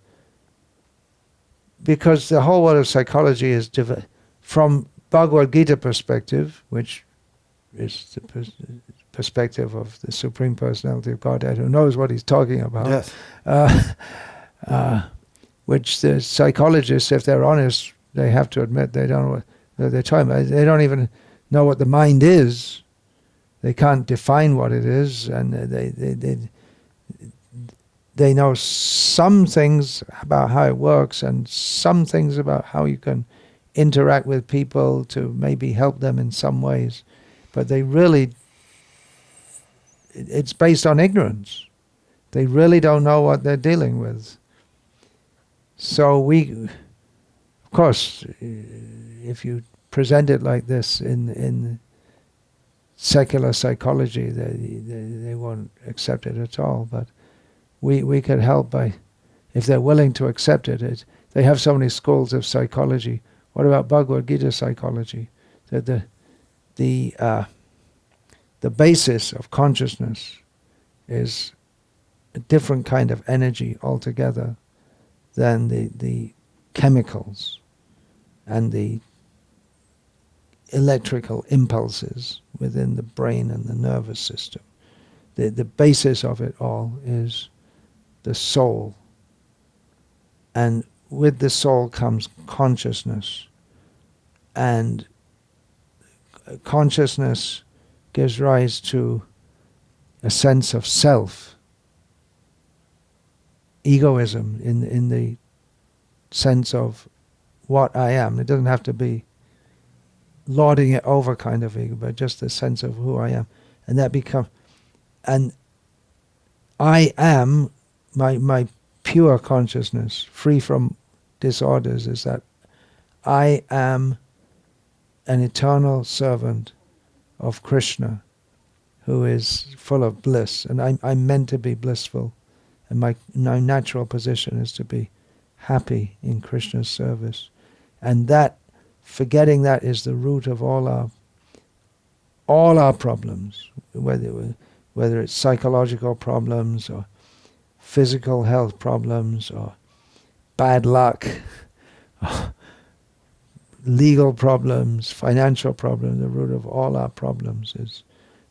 because the whole world of psychology is from Bhagavad-gita perspective, which is the perspective of the Supreme Personality of Godhead, who knows what he's talking about. Yes. Which the psychologists, if they're honest, they have to admit they don't know what they're talking about. They don't even know what the mind is. They can't define what it is, and they know some things about how it works and some things about how you can interact with people to maybe help them in some ways. But they really, it's based on ignorance. They really don't know what they're dealing with. So of course, if you present it like this in secular psychology, they won't accept it at all. But we could help by, if they're willing to accept it. They have so many schools of psychology. What about Bhagavad-gita psychology? That the basis of consciousness is a different kind of energy altogether than the chemicals and the electrical impulses within the brain and the nervous system. The basis of it all is the soul. And with the soul comes consciousness. And consciousness gives rise to a sense of self. Egoism in the sense of what I am. It doesn't have to be lording it over kind of ego, but just the sense of who I am. And that becomes, and I am, my pure consciousness, free from disorders, is that I am an eternal servant of Krishna who is full of bliss, and I'm meant to be blissful, and my natural position is to be happy in Krishna's service. And that, forgetting that, is the root of all our problems, whether it's psychological problems or physical health problems or bad luck, or legal problems, financial problems. The root of all our problems is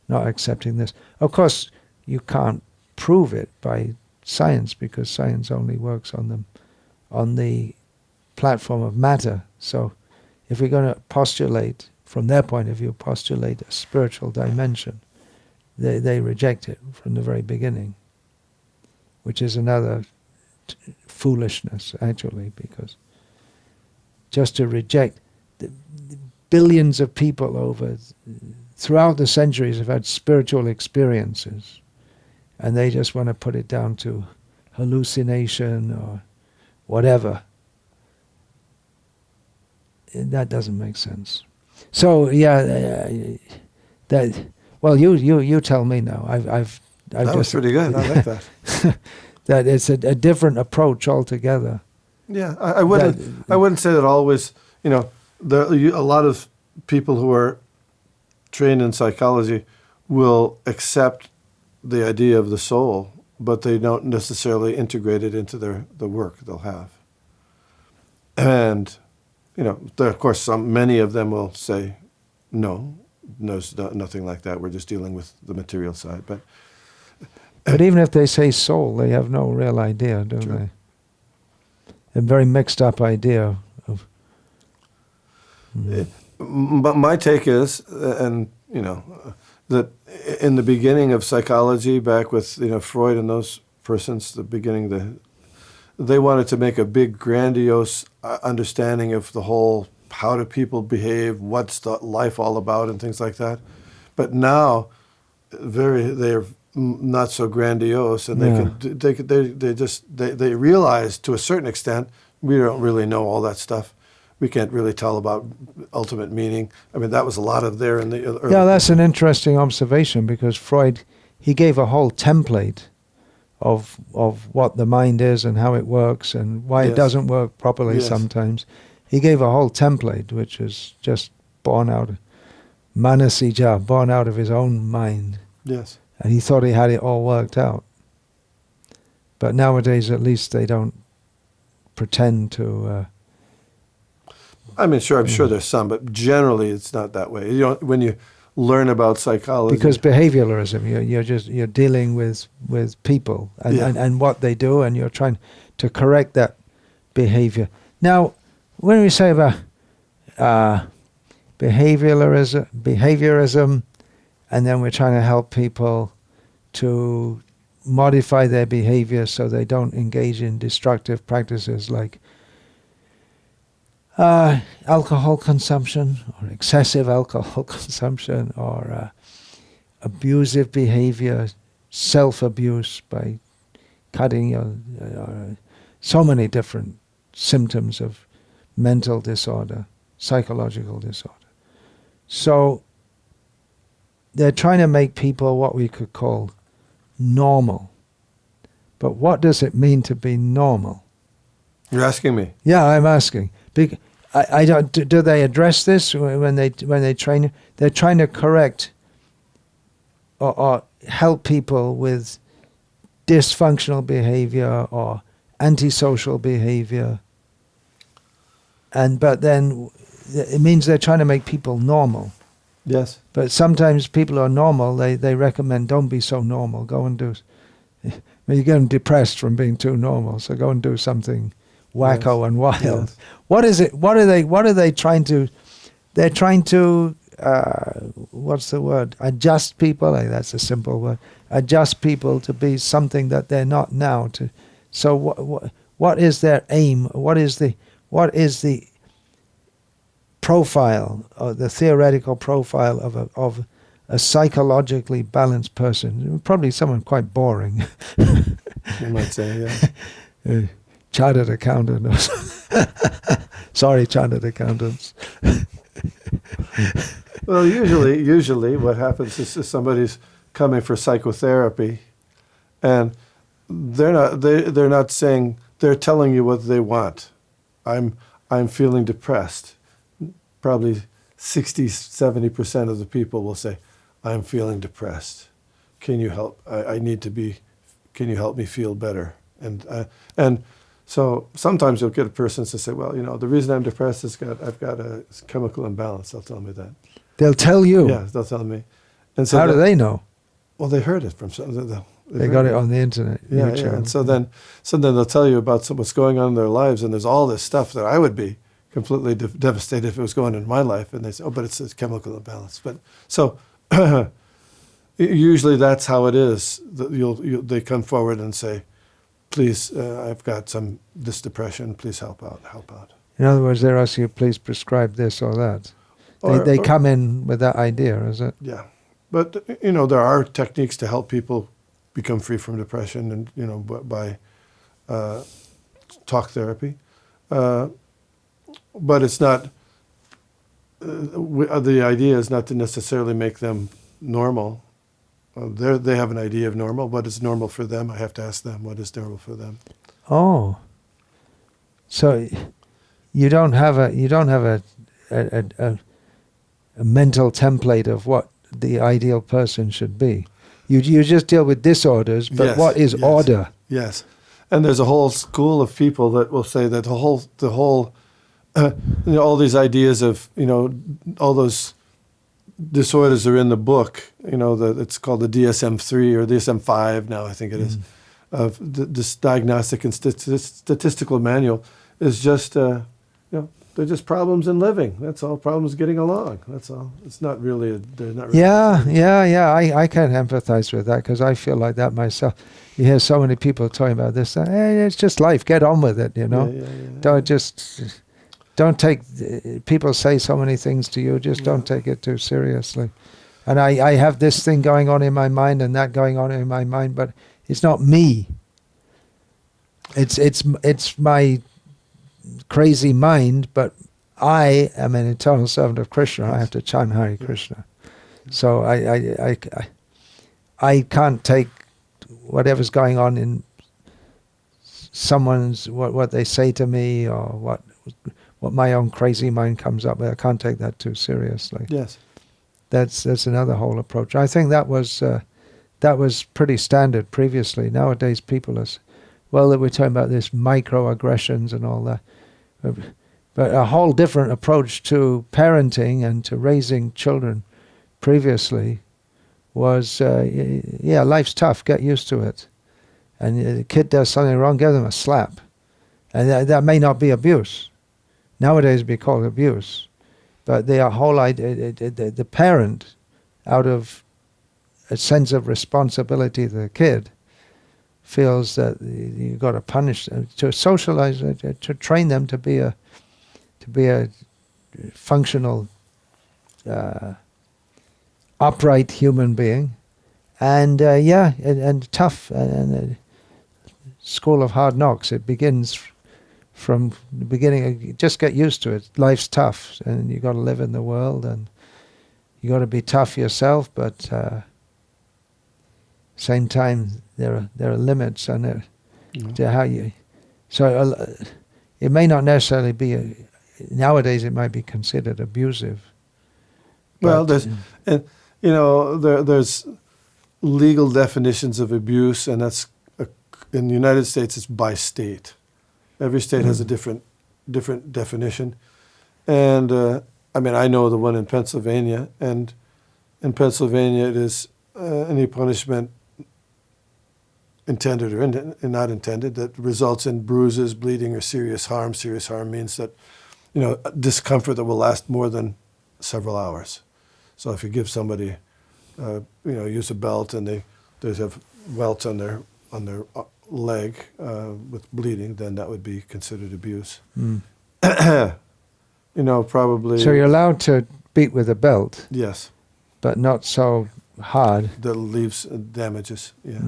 not accepting this. Of course, you can't prove it by science, because science only works on the platform of matter. So if we're going to postulate, from their point of view, postulate a spiritual dimension, they reject it from the very beginning, which is another foolishness, actually, because just to reject the billions of people throughout the centuries have had spiritual experiences, and they just want to put it down to hallucination or whatever. That doesn't make sense. So well, you tell me now. I've that just, was pretty good. I like that. that it's a different approach altogether. Yeah, I wouldn't say that always. A lot of people who are trained in psychology will accept the idea of the soul, but they don't necessarily integrate it into the work they'll have. And of course, many of them will say, no, nothing like that. We're just dealing with the material side. But even if they say soul, they have no real idea, do True. they? A very mixed up idea of. But my take is, that in the beginning of psychology, back with Freud and those persons, the beginning, they wanted to make a big, grandiose understanding of the whole, how do people behave, what's the life all about, and things like that. But now, they're not so grandiose, and they realize to a certain extent we don't really know all that stuff. We can't really tell about ultimate meaning. I mean, that was a lot of there in the early. Yeah, that's an interesting observation, because Freud, he gave a whole template of what the mind is and how it works and why it doesn't work properly sometimes. He gave a whole template, which is just born out of manasija, born out of his own mind. Yes. And he thought he had it all worked out. But nowadays, at least, they don't pretend to I mean, sure, I'm sure there's some, but generally it's not that way. You know, when you learn about psychology, because behavioralism, you're dealing with people and what they do, and you're trying to correct that behavior. Now, when we say about behaviorism, and then we're trying to help people to modify their behavior so they don't engage in destructive practices like alcohol consumption or excessive alcohol consumption or abusive behavior, self-abuse by cutting so many different symptoms of mental disorder, psychological disorder. So they're trying to make people what we could call normal. But what does it mean to be normal? You're asking me? Yeah, I'm asking. I don't. Do they address this when they train? They're trying to correct or help people with dysfunctional behavior or antisocial behavior. But then it means they're trying to make people normal. Yes. But sometimes people who are normal, they recommend, don't be so normal. Go and do. You get them depressed from being too normal, so go and do something wacko and wild. Yes. What is it? What are they trying to? They're trying to. What's the word? Adjust people. That's a simple word. Adjust people to be something that they're not now. So what is their aim? What is the profile, or the theoretical profile of a psychologically balanced person? Probably someone quite boring. You might say, yeah. Chartered accountant. Sorry, chartered accountants. Well, usually what happens is somebody's coming for psychotherapy, and they're not saying, they're telling you what they want. I'm feeling depressed. Probably 60-70% of the people will say, I'm feeling depressed. Can you help? Can you help me feel better? And so sometimes you'll get a person to say, well, the reason I'm depressed is I've got a chemical imbalance. They'll tell me that. They'll tell you? Yeah, they'll tell me. And so how do they know? Well, they heard it from some. They got it on the internet. Yeah, YouTube. yeah. And so then they'll tell you about what's going on in their lives, and there's all this stuff that I would be completely devastated if it was going in my life. And they say, oh, but it's a chemical imbalance. But so usually that's how it is. They come forward and say, please, I've got this depression. Please help out. In other words, they're asking you, please prescribe this or that. They come in with that idea, is it? Yeah. But, there are techniques to help people become free from depression and, by talk therapy. But it's not, the idea is not to necessarily make them normal. They have an idea of normal. What is normal for them? I have to ask them what is normal for them. Oh. So you don't have a mental template of what the ideal person should be. You just deal with disorders, but yes, what is order? Yes. And there's a whole school of people that will say that the whole all these ideas of, all those disorders are in the book, it's called the DSM-3 or DSM-5 now, I think it is, of this diagnostic and statistical manual is just, they're just problems in living. That's all. Problems getting along. That's all. It's not really. They're not. Really Yeah. I can empathize with that because I feel like that myself. You hear so many people talking about this. Hey, it's just life. Get on with it. Yeah. Don't take. People say so many things to you. Just don't take it too seriously. And I have this thing going on in my mind and that going on in my mind, but it's not me. It's my crazy mind, but I am an eternal servant of Krishna. Yes. I have to chant Hare Krishna. So I can't take whatever's going on in someone's what they say to me or what my own crazy mind comes up with. I can't take that too seriously. Yes, that's another whole approach. I think that was pretty standard previously. Nowadays, people are. Well, we're talking about this microaggressions and all that. But a whole different approach to parenting and to raising children previously was, life's tough, get used to it. And the kid does something wrong, give them a slap. And that may not be abuse. Nowadays it'd be called abuse. But the whole idea, the parent, out of a sense of responsibility to the kid, feels that you've got to punish them, to socialize, to train them to be a functional, upright human being, and tough, and a school of hard knocks. It begins from the beginning. Just get used to it. Life's tough, and you got to live in the world, and you got to be tough yourself. But same time, there are limits, and to how you. So it may not necessarily be. Nowadays, it might be considered abusive. Well, there's legal definitions of abuse, and that's in the United States. It's by state. Every state has a different definition, and I know the one in Pennsylvania, and in Pennsylvania it is any punishment, intended or not intended, that results in bruises, bleeding, or serious harm. Serious harm means that, discomfort that will last more than several hours. So if you give somebody, use a belt and they have welts on their leg with bleeding, then that would be considered abuse. Probably. So you're allowed to beat with a belt. Yes. But not so hard. That leaves damages. Yeah.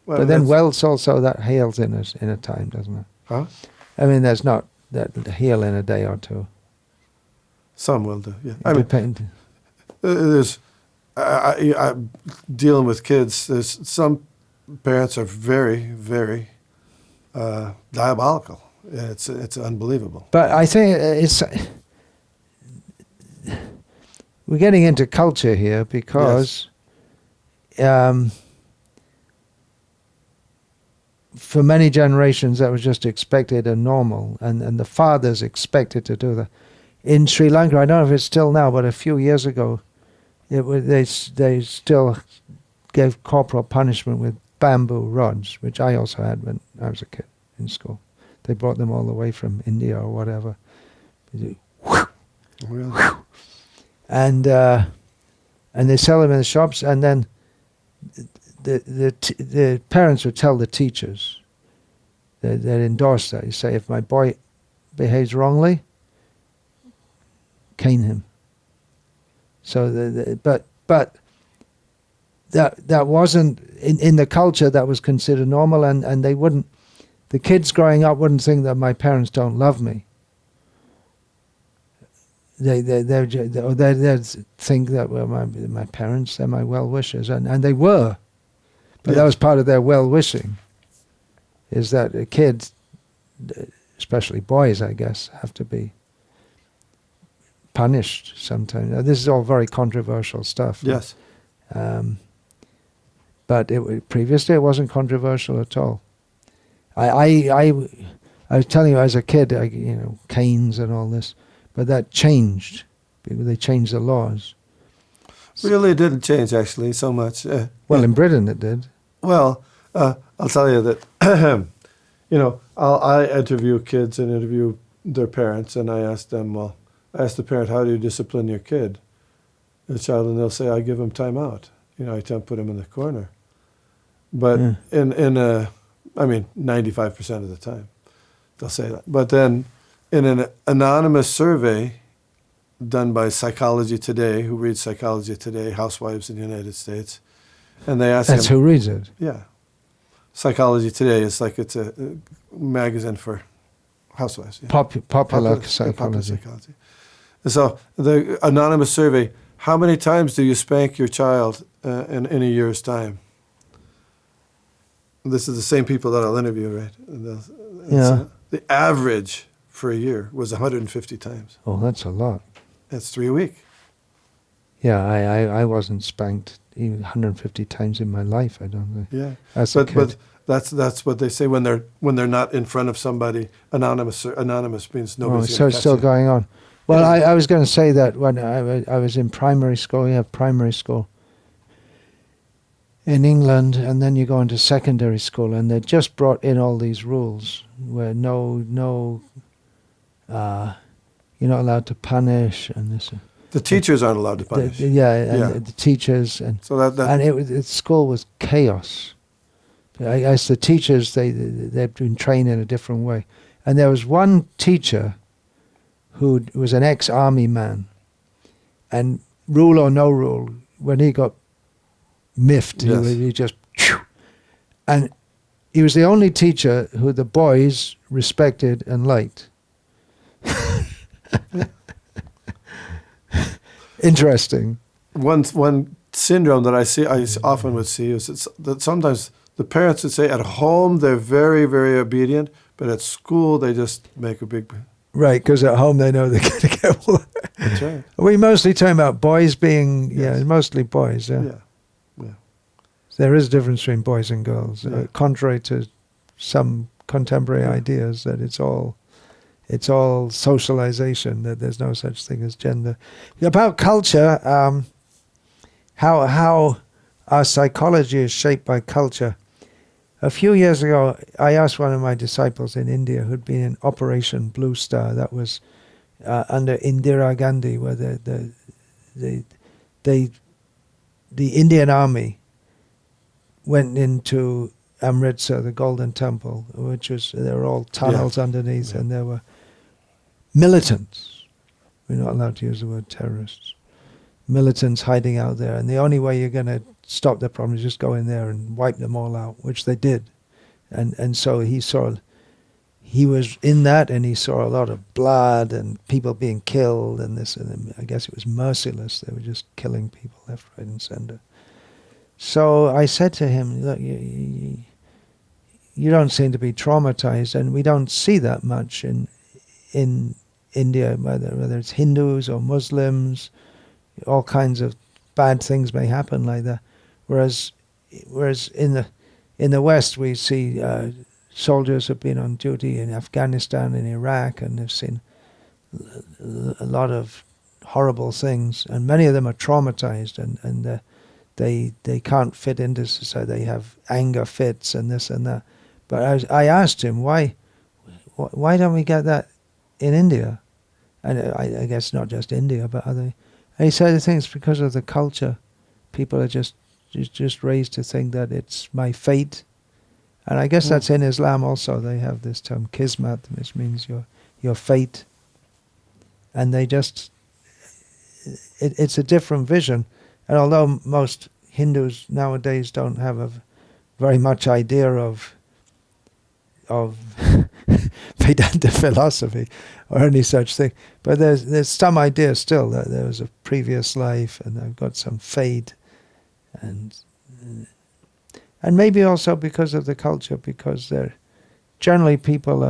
Well, but then welts also, that heals in a time, doesn't it? Huh? I mean, there's not that heal in a day or two. Some will do. Yeah. There's dealing with kids. There's some parents are very, very diabolical. It's unbelievable. But I think we're getting into culture here because for many generations that was just expected and normal, and the fathers expected to do that. In Sri Lanka, I don't know if it's still now, but a few years ago, they still gave corporal punishment with bamboo rods, which I also had when I was a kid in school. They brought them all the way from India or whatever. Really? And they sell them in the shops, and then the parents would tell the teachers, they'd endorse that. You say, if my boy behaves wrongly, cane him. So, but that wasn't in the culture. That was considered normal, and they wouldn't. The kids growing up wouldn't think that my parents don't love me. They'd think that, well, my parents, they're my well-wishers, and they were. But that was part of their well-wishing, is that a kid, especially boys, I guess, have to be punished sometimes. Now, this is all very controversial stuff. Yes. But previously it wasn't controversial at all. I was telling you, as a kid, canes and all this, but that changed. They changed the laws. Really, it didn't change actually so much. Well, in Britain it did. Well, I'll tell you that. I interview kids and interview their parents, and I ask them, I ask the parent, how do you discipline your kid, the child, and they'll say, I give him time out. I tend to put him in the corner. But in 95% of the time, they'll say that. But then, in an anonymous survey done by Psychology Today, who reads Psychology Today, housewives in the United States, and they ask That's who reads it? Yeah. Psychology Today is like it's a magazine for housewives. Yeah. Popular psychology. And so the anonymous survey, how many times do you spank your child in a year's time? This is the same people that I'll interview, right? The average for a year was 150 times. Oh, that's a lot. That's 3 a week. Yeah, I wasn't spanked even 150 times in my life, I don't think. Yeah. As a kid. But That's what they say when they're not in front of somebody. Anonymous means nobody's so going it's to still catch you. going on. Well, I was going to say that when I was in primary school, you have primary school in England, and then you go into secondary school, and they just brought in all these rules where you're not allowed to punish, and this. The teachers aren't allowed to punish. The teachers, and So that and school was chaos. I guess the teachers they'd been trained in a different way, and there was one teacher who was an ex-army man, and rule or no rule, when he got miffed, Yes. he just, and he was the only teacher who the boys respected and liked. Interesting. one syndrome that I often would see is that sometimes the parents would say at home they're very, very obedient, but at school they just make a big. Right, because at home they know they're going to get worse. That's right. We mostly talking about boys being, Yes. mostly boys. Yeah. Yeah. There is a difference between boys and girls, Yeah. contrary to some contemporary ideas that it's all socialization, that there's no such thing as gender. About culture, how our psychology is shaped by culture. A few years ago, I asked one of my disciples in India who'd been in Operation Blue Star, that was under Indira Gandhi, where the Indian army went into Amritsar, the Golden Temple, there were all tunnels underneath, and there were militants. We're not allowed to use the word terrorists. Militants hiding out there, and the only way you're going to stop the problem is just go in there and wipe them all out, which they did. And so he was in that, and he saw a lot of blood and people being killed and this, and I guess it was merciless. They were just killing people left, right, and center. So I said to him, look, you don't seem to be traumatized, and we don't see that much in India, whether it's Hindus or Muslims, all kinds of bad things may happen like that. Whereas in the West we see soldiers have been on duty in Afghanistan and Iraq, and they've seen a lot of horrible things, and many of them are traumatized, and they can't fit into society. They have anger fits and this and that. But I asked him, why don't we get that in India? And I guess not just India, but other. And he said, I think it's because of the culture. People are just raised to think that it's my fate. And I guess that's in Islam also. They have this term kismat, which means your fate. And they just, it's a different vision. And although most Hindus nowadays don't have very much idea of Vedanta philosophy or any such thing, but there's some idea still that there was a previous life and I've got some fate, and maybe also because of the culture, because they're generally people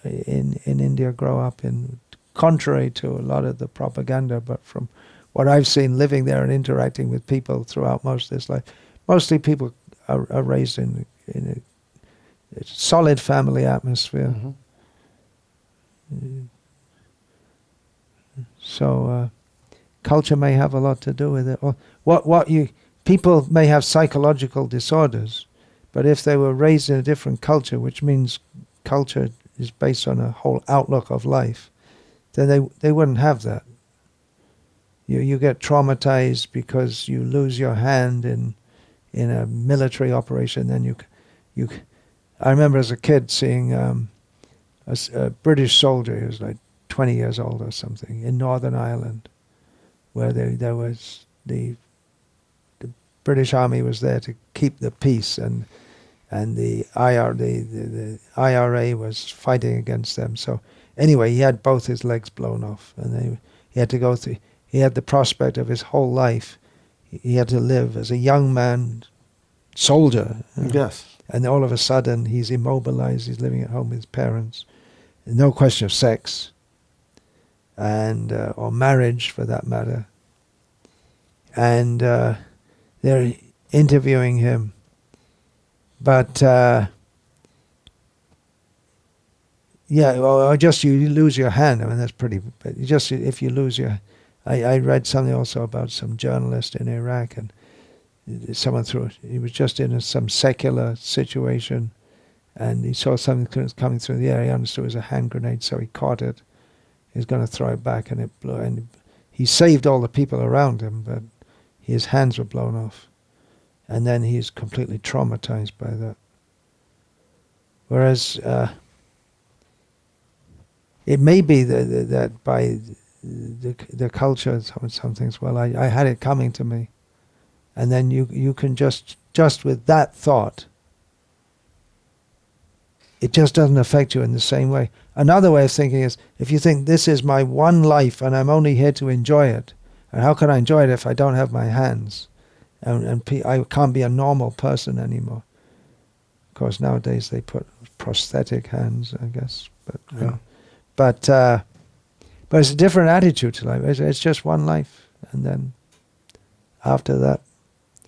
in India grow up in, contrary to a lot of the propaganda, but from what I've seen living there and interacting with people throughout most of this life, mostly people are raised in a solid family atmosphere. Mm-hmm. So culture may have a lot to do with it. Or people may have psychological disorders, but if they were raised in a different culture, which means culture is based on a whole outlook of life, then they wouldn't have that. You get traumatized because you lose your hand in a military operation. Then you I remember as a kid seeing a British soldier who was like 20 years old or something in Northern Ireland, where there was the British Army was there to keep the peace, and the IRA was fighting against them. So anyway, he had both his legs blown off, and he had to go through. He had the prospect of his whole life. He had to live as a young man, soldier. Yes. And all of a sudden, he's immobilized. He's living at home with his parents. No question of sex, and or marriage, for that matter. And they're interviewing him But yeah, or just you lose your hand. I mean, that's pretty. But just if you lose your, I read something also about some journalist in Iraq, and someone threw. He was just in some secular situation, and he saw something coming through the air. He understood it was a hand grenade, so he caught it. He was going to throw it back, and it blew. And he saved all the people around him, but his hands were blown off, and then he's completely traumatized by that. Whereas it may be that by the culture, some things. Well, I had it coming to me, and then you can just with that thought. It just doesn't affect you in the same way. Another way of thinking is, if you think this is my one life and I'm only here to enjoy it, and how can I enjoy it if I don't have my hands? And I can't be a normal person anymore. Of course, nowadays they put prosthetic hands, I guess. But it's a different attitude to life. It's just one life, and then after that,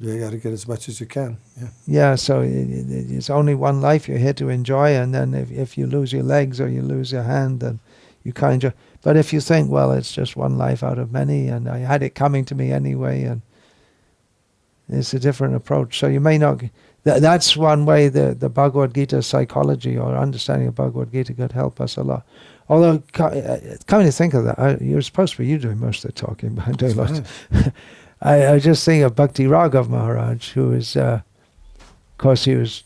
you got to get as much as you can. Yeah. Yeah. So it's only one life. You're here to enjoy, and then if you lose your legs or you lose your hand, then you can't enjoy. But if you think, well, it's just one life out of many, and I had it coming to me anyway, and it's a different approach. So you may not. That's one way the Bhagavad-gita psychology or understanding of Bhagavad-gita could help us a lot. Although, coming to think of that, you're supposed to be you doing most of the talking, but I'm doing lots. I just think of Bhakti Raghav Maharaj, who is, of course, he was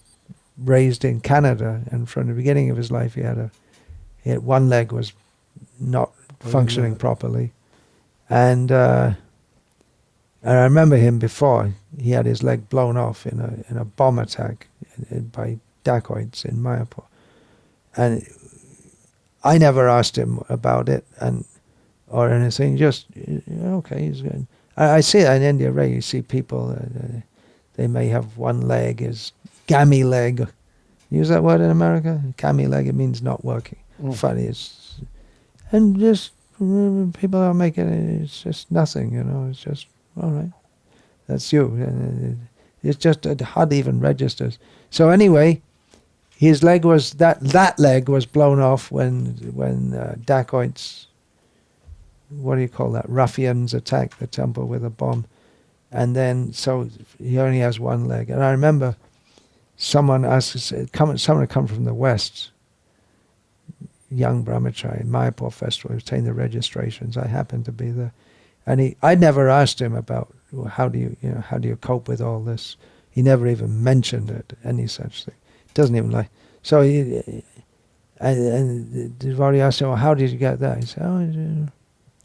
raised in Canada, and from the beginning of his life, he had one leg was not functioning properly, and I remember him before. He had his leg blown off in a bomb attack by dacoits in Mayapur, and I never asked him about it or anything. Just okay, he's good. I see it in India, right? You see people, they may have one leg is gammy leg. Use that word in America? Gammy leg, it means not working. Funny, and just people are making it, it's just nothing, it's just, all right, that's you. It's just, it hardly even registers. So anyway, his leg was, that leg was blown off when dacoits, what do you call that? Ruffians attacked the temple with a bomb. And then, so he only has one leg. And I remember someone asked, someone had come from the West, young brahmachari, Mayapur festival, he was taking the registrations. I happened to be there. And I'd never asked him about, well, how do you cope with all this? He never even mentioned it, any such thing. Doesn't even like, so and the devotee asked him, well, how did you get that? He said,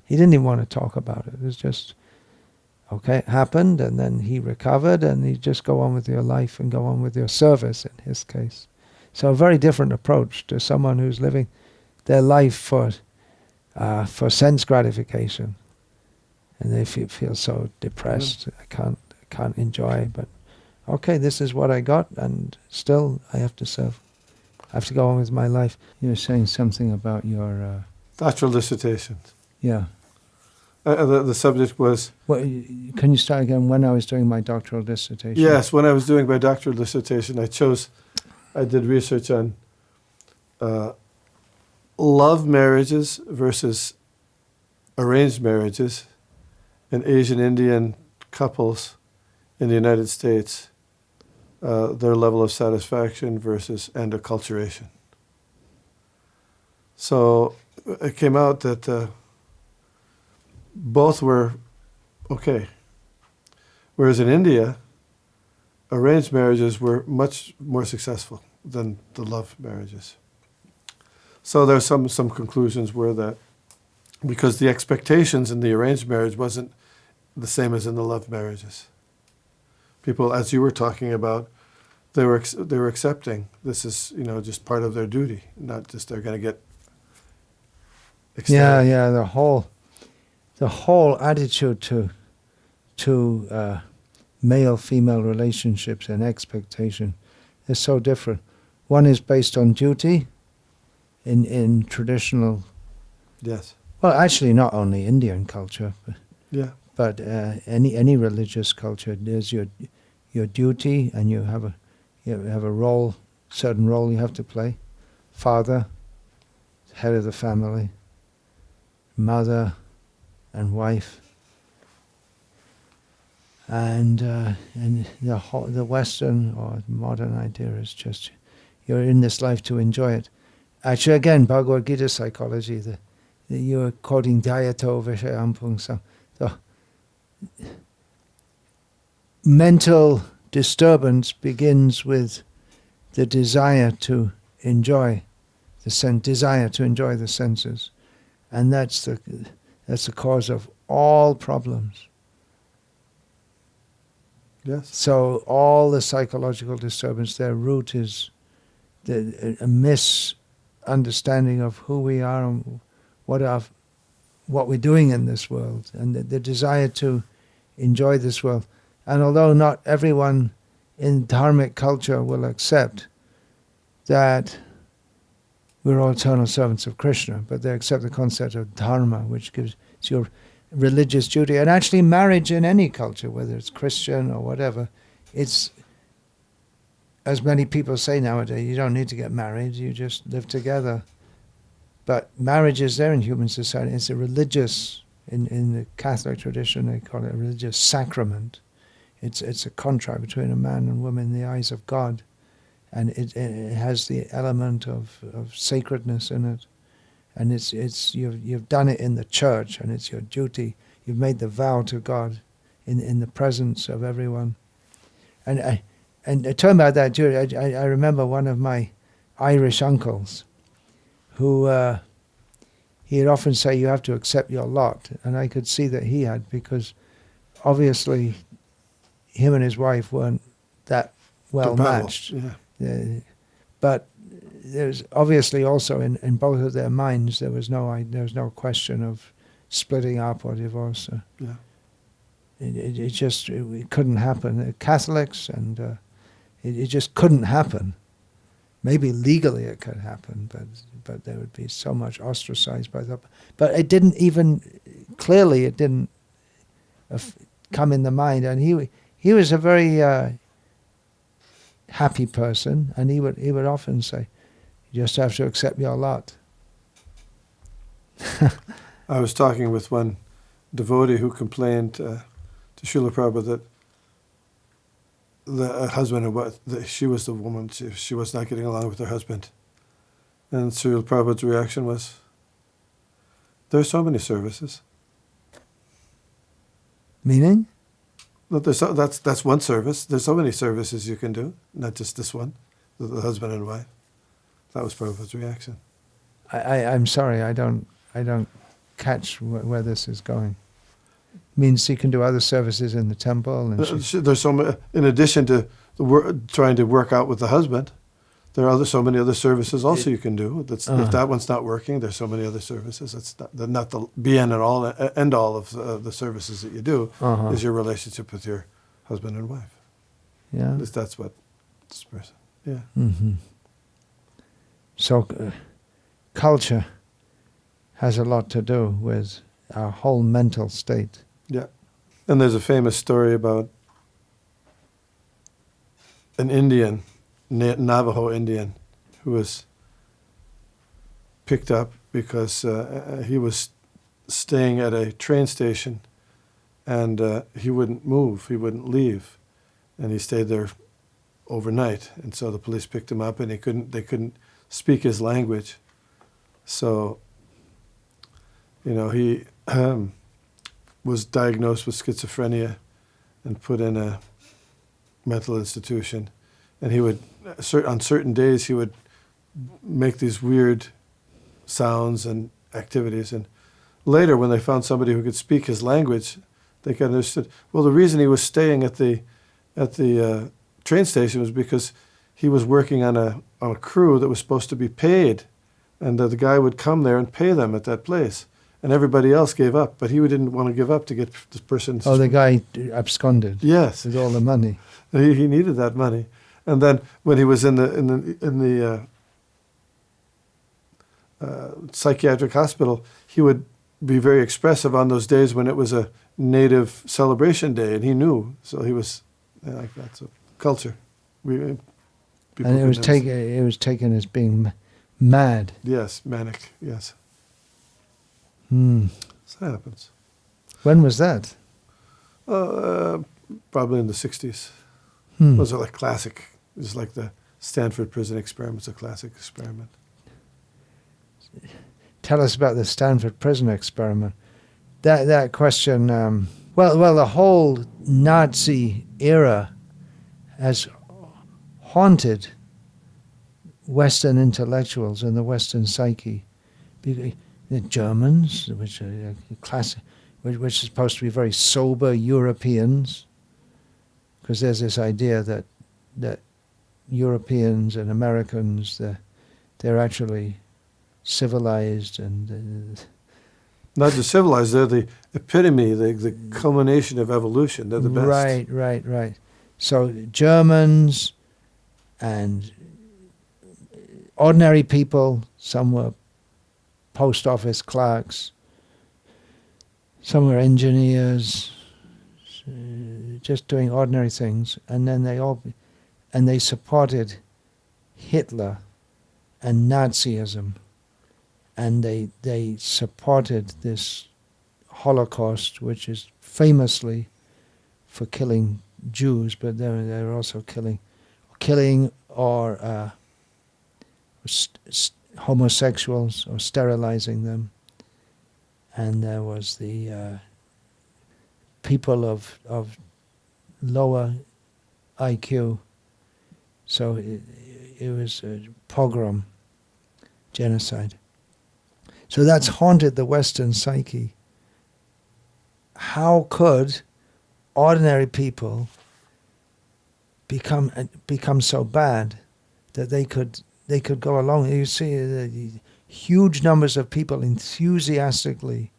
he didn't even want to talk about it. It was just, okay, it happened, and then he recovered, and you just go on with your life and go on with your service, in his case. So a very different approach to someone who's living their life for sense gratification. And they feel so depressed, I can't enjoy, but okay, this is what I got, and still I have to serve. I have to go on with my life. You were saying something about your... doctoral dissertations. Yeah. The subject was... Well, can you start again? When I was doing my doctoral dissertation? Yes, when I was doing my doctoral dissertation, I did research on love marriages versus arranged marriages in Asian Indian couples in the United States, their level of satisfaction versus and acculturation. So it came out that both were okay. Whereas in India, arranged marriages were much more successful than the love marriages. So there's some conclusions were that because the expectations in the arranged marriage wasn't the same as in the love marriages. People, as you were talking about, they were accepting this is just part of their duty, not just they're going to get ecstatic. Yeah. The whole attitude to male-female relationships and expectation is so different. One is based on duty in traditional. Yes. Well, actually, not only Indian culture, but any religious culture. There's your duty, and you have You have a role, certain role you have to play. Father, head of the family, mother and wife. And the Western or modern idea is just you're in this life to enjoy it. Actually, again, Bhagavad-gita psychology. You're quoting Dhyato Vishayam Pungsam. The mental disturbance begins with the desire to enjoy desire to enjoy the senses, and that's the cause of all problems. Yes. So all the psychological disturbance, their root is a misunderstanding of who we are and what we're doing in this world, and the desire to enjoy this world. And although not everyone in dharmic culture will accept that we're all eternal servants of Krishna, but they accept the concept of dharma, which gives your religious duty. And actually marriage in any culture, whether it's Christian or whatever, it's, as many people say nowadays, you don't need to get married, you just live together. But marriage is there in human society. It's a religious, in the Catholic tradition, they call it a religious sacrament. It's a contract between a man and woman in the eyes of God. And it has the element of sacredness in it. And you've done it in the church, and it's your duty. You've made the vow to God in the presence of everyone. And talking about that, Judy, I remember one of my Irish uncles who he'd often say, you have to accept your lot. And I could see that he had, because obviously him and his wife weren't that well matched. Yeah. But there's obviously also in both of their minds there was no question of splitting up or divorce. Yeah. It couldn't happen. They're Catholics, and it just couldn't happen. Maybe legally it could happen, but there would be so much ostracized by that. But it didn't come in the mind. And he was a very happy person, and he would often say, you just have to accept your lot. I was talking with one devotee who complained to Srila Prabhupada that the husband and wife, she was the woman, she was not getting along with her husband. And Srila Prabhupada's reaction was, there's so many services. Meaning? Well, that's one service. There's so many services you can do, not just this one, the husband and wife. That was Prabhupada's reaction. I'm sorry, I don't catch where this is going. Means you can do other services in the temple. And there's so many, in addition to trying to work out with the husband, there are so many other services also you can do. If that one's not working, there's so many other services. That's not the be-end and all end all of the services that you do. Is your relationship with your husband and wife. Yeah. At least that's what this person. Yeah. Mm-hmm. So culture has a lot to do with our whole mental state. Yeah. And there's a famous story about an Indian, Navajo Indian, who was picked up because he was staying at a train station, and he wouldn't move, he wouldn't leave, and he stayed there overnight. And so the police picked him up, and they couldn't speak his language. So, he was diagnosed with schizophrenia and put in a mental institution. And he would, on certain days, he would make these weird sounds and activities. And later, when they found somebody who could speak his language, they kind of understood. Well, the reason he was staying at the train station was because he was working on a crew that was supposed to be paid, and the guy would come there and pay them at that place. And everybody else gave up, but he didn't want to give up to get this person. Oh, the guy absconded. Yes, with all the money. He needed that money. And then when he was in the psychiatric hospital, he would be very expressive on those days when it was a native celebration day, and he knew. So he was like that's a culture. people. And it was taken as being mad. Yes, manic. Yes. Hmm. So that happens. When was that? Probably in the 60s. Hmm. Those are like classic. It's like the Stanford prison experiment. It's a classic experiment. Tell us about the Stanford prison experiment. That question. Well, the whole Nazi era has haunted Western intellectuals and the Western psyche. The Germans, which are classic, which are supposed to be very sober Europeans, because there's this idea that Europeans and Americans, they're actually civilized and not just civilized, they're the epitome, the culmination of evolution. They're the best. Right. So Germans and ordinary people, some were post office clerks, some were engineers, just doing ordinary things, and then they supported Hitler and Nazism, and they supported this Holocaust, which is famously for killing Jews, but they're also killing or homosexuals or sterilizing them. And there was the people of lower IQ. So it was a pogrom, genocide. So that's haunted the Western psyche. How could ordinary people become so bad that they could go along? You see huge numbers of people enthusiastically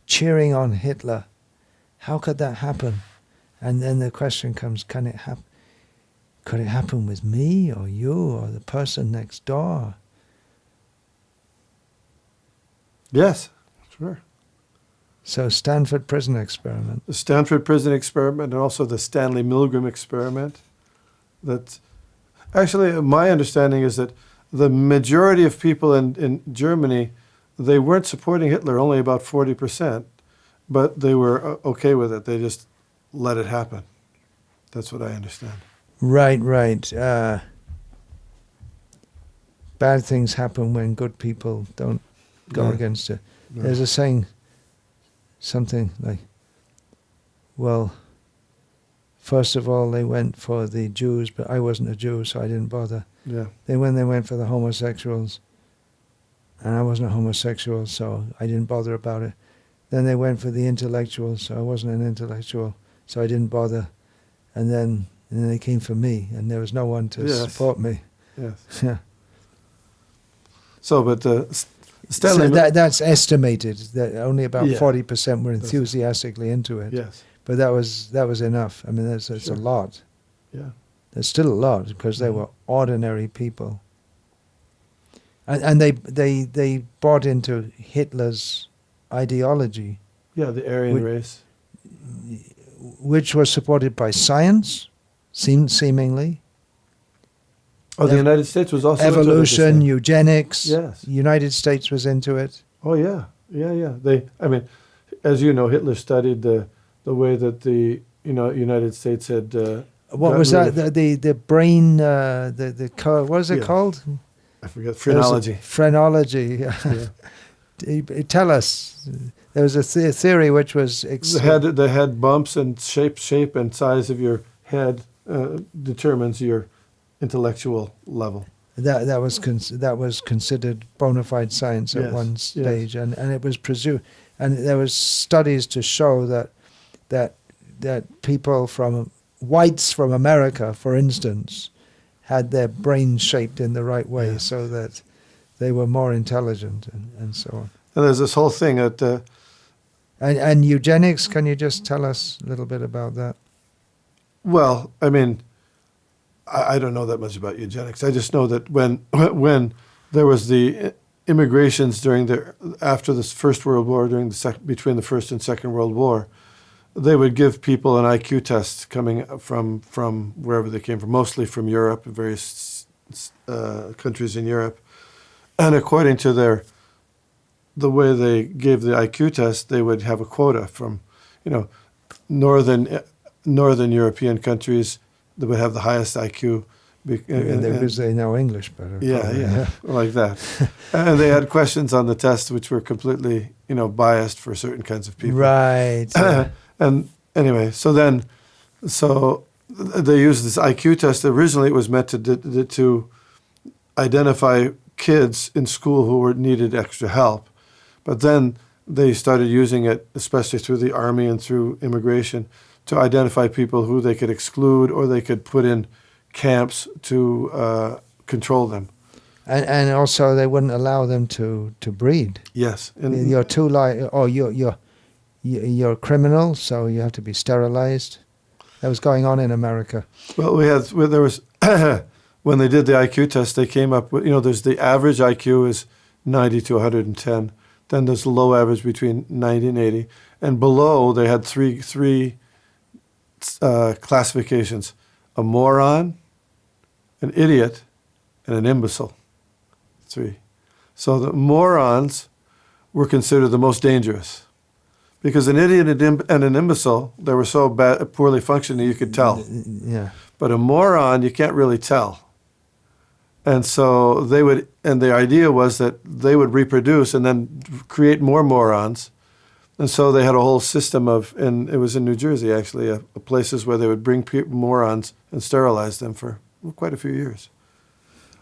cheering on Hitler. How could that happen? And then the question comes, can it happen? Could it happen with me or you or the person next door? Yes, sure. So Stanford prison experiment. The Stanford prison experiment and also the Stanley Milgram experiment. That actually, my understanding is that the majority of people in Germany, they weren't supporting Hitler, only about 40%, but they were okay with it. They just let it happen. That's what I understand. Right. Bad things happen when good people don't go against it. Yeah. There's a saying, something like, well, first of all, they went for the Jews, but I wasn't a Jew, so I didn't bother. Yeah. Then when they went for the homosexuals, and I wasn't a homosexual, so I didn't bother about it. Then they went for the intellectuals, so I wasn't an intellectual, so I didn't bother. And then they came for me, and there was no one to support me. Yes. Yeah. So, but Stanley... So that's estimated, that only about 40% were That's enthusiastically into it. Yes. But that was enough. I mean, that's Sure. a lot. Yeah. There's still a lot, because they were ordinary people. And they bought into Hitler's ideology. Yeah, the Aryan race. Which was supported by science, seemingly. Oh, the United States was also evolution, into it, eugenics. Yes. The United States was into it. Oh, yeah. I mean, as you know, Hitler studied the way that the United States had... what was that? The brain, what was it called? I forget. Phrenology. Phrenology. Yeah. Tell us. There was a theory which was... The head bumps and shape and size of your head determines your intellectual level. That was considered bona fide science at one stage, and it was presumed, and there was studies to show that people from whites from America, for instance, had their brains shaped in the right way, so that they were more intelligent and so on. And there's this whole thing that... And eugenics, can you just tell us a little bit about that? Well, I mean, I don't know that much about eugenics. I just know that when there was the immigrations after the First World War, between the First and Second World War, they would give people an IQ test coming from wherever they came from, mostly from Europe, various countries in Europe. And according to the way they gave the IQ test, they would have a quota from, northern European countries that would have the highest IQ. Because they know English better. Yeah, like that. And they had questions on the test which were completely, biased for certain kinds of people. Right. And anyway, so they used this IQ test. Originally, it was meant to identify kids in school who needed extra help. But then they started using it, especially through the army and through immigration, to identify people who they could exclude or they could put in camps to control them. And also they wouldn't allow them to breed. Yes. You're too you're a criminal, so you have to be sterilized. That was going on in America. Well, there was when they did the IQ test, they came up with, there's the average IQ is 90 to 110. Then there's the low average between 90 and 80. And below, they had three classifications: a moron, an idiot, and an imbecile. 3. So the morons were considered the most dangerous because an idiot and an imbecile, they were so poorly functioning you could tell. Yeah. But a moron, you can't really tell. And so the idea was that they would reproduce and then create more morons. And so they had a whole system and it was in New Jersey actually, places where they would bring morons and sterilize them for quite a few years.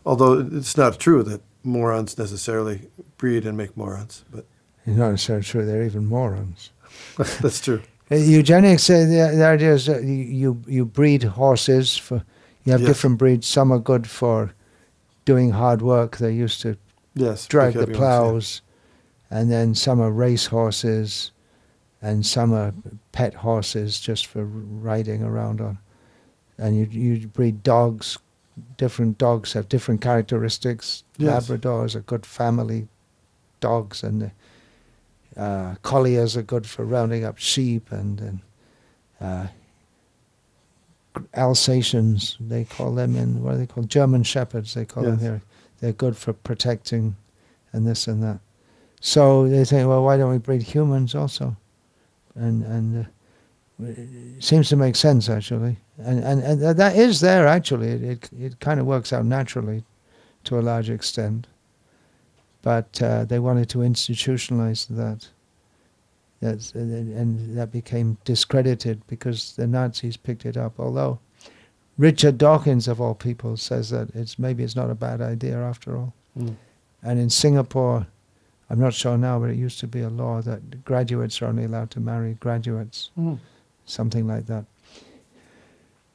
Although it's not true that morons necessarily breed and make morons, but it's not necessarily true. They're even morons. That's true. Eugenics, the idea is that you breed horses you have different breeds. Some are good for doing hard work. They used to drag the plows, and then some are race horses, and some are pet horses just for riding around on. And you breed dogs. Different dogs have different characteristics. Yes. Labradors are good family dogs, and colliers are good for rounding up sheep, and Alsatians, they call them what are they called? German Shepherds, they call them here. They're good for protecting and this and that. So they think, well, why don't we breed humans also? And it seems to make sense, actually. And that is there, actually. It kind of works out naturally to a large extent. But they wanted to institutionalize that. And that became discredited because the Nazis picked it up. Although Richard Dawkins, of all people, says that maybe it's not a bad idea after all. Mm. And in Singapore, I'm not sure now, but it used to be a law that graduates are only allowed to marry graduates, something like that.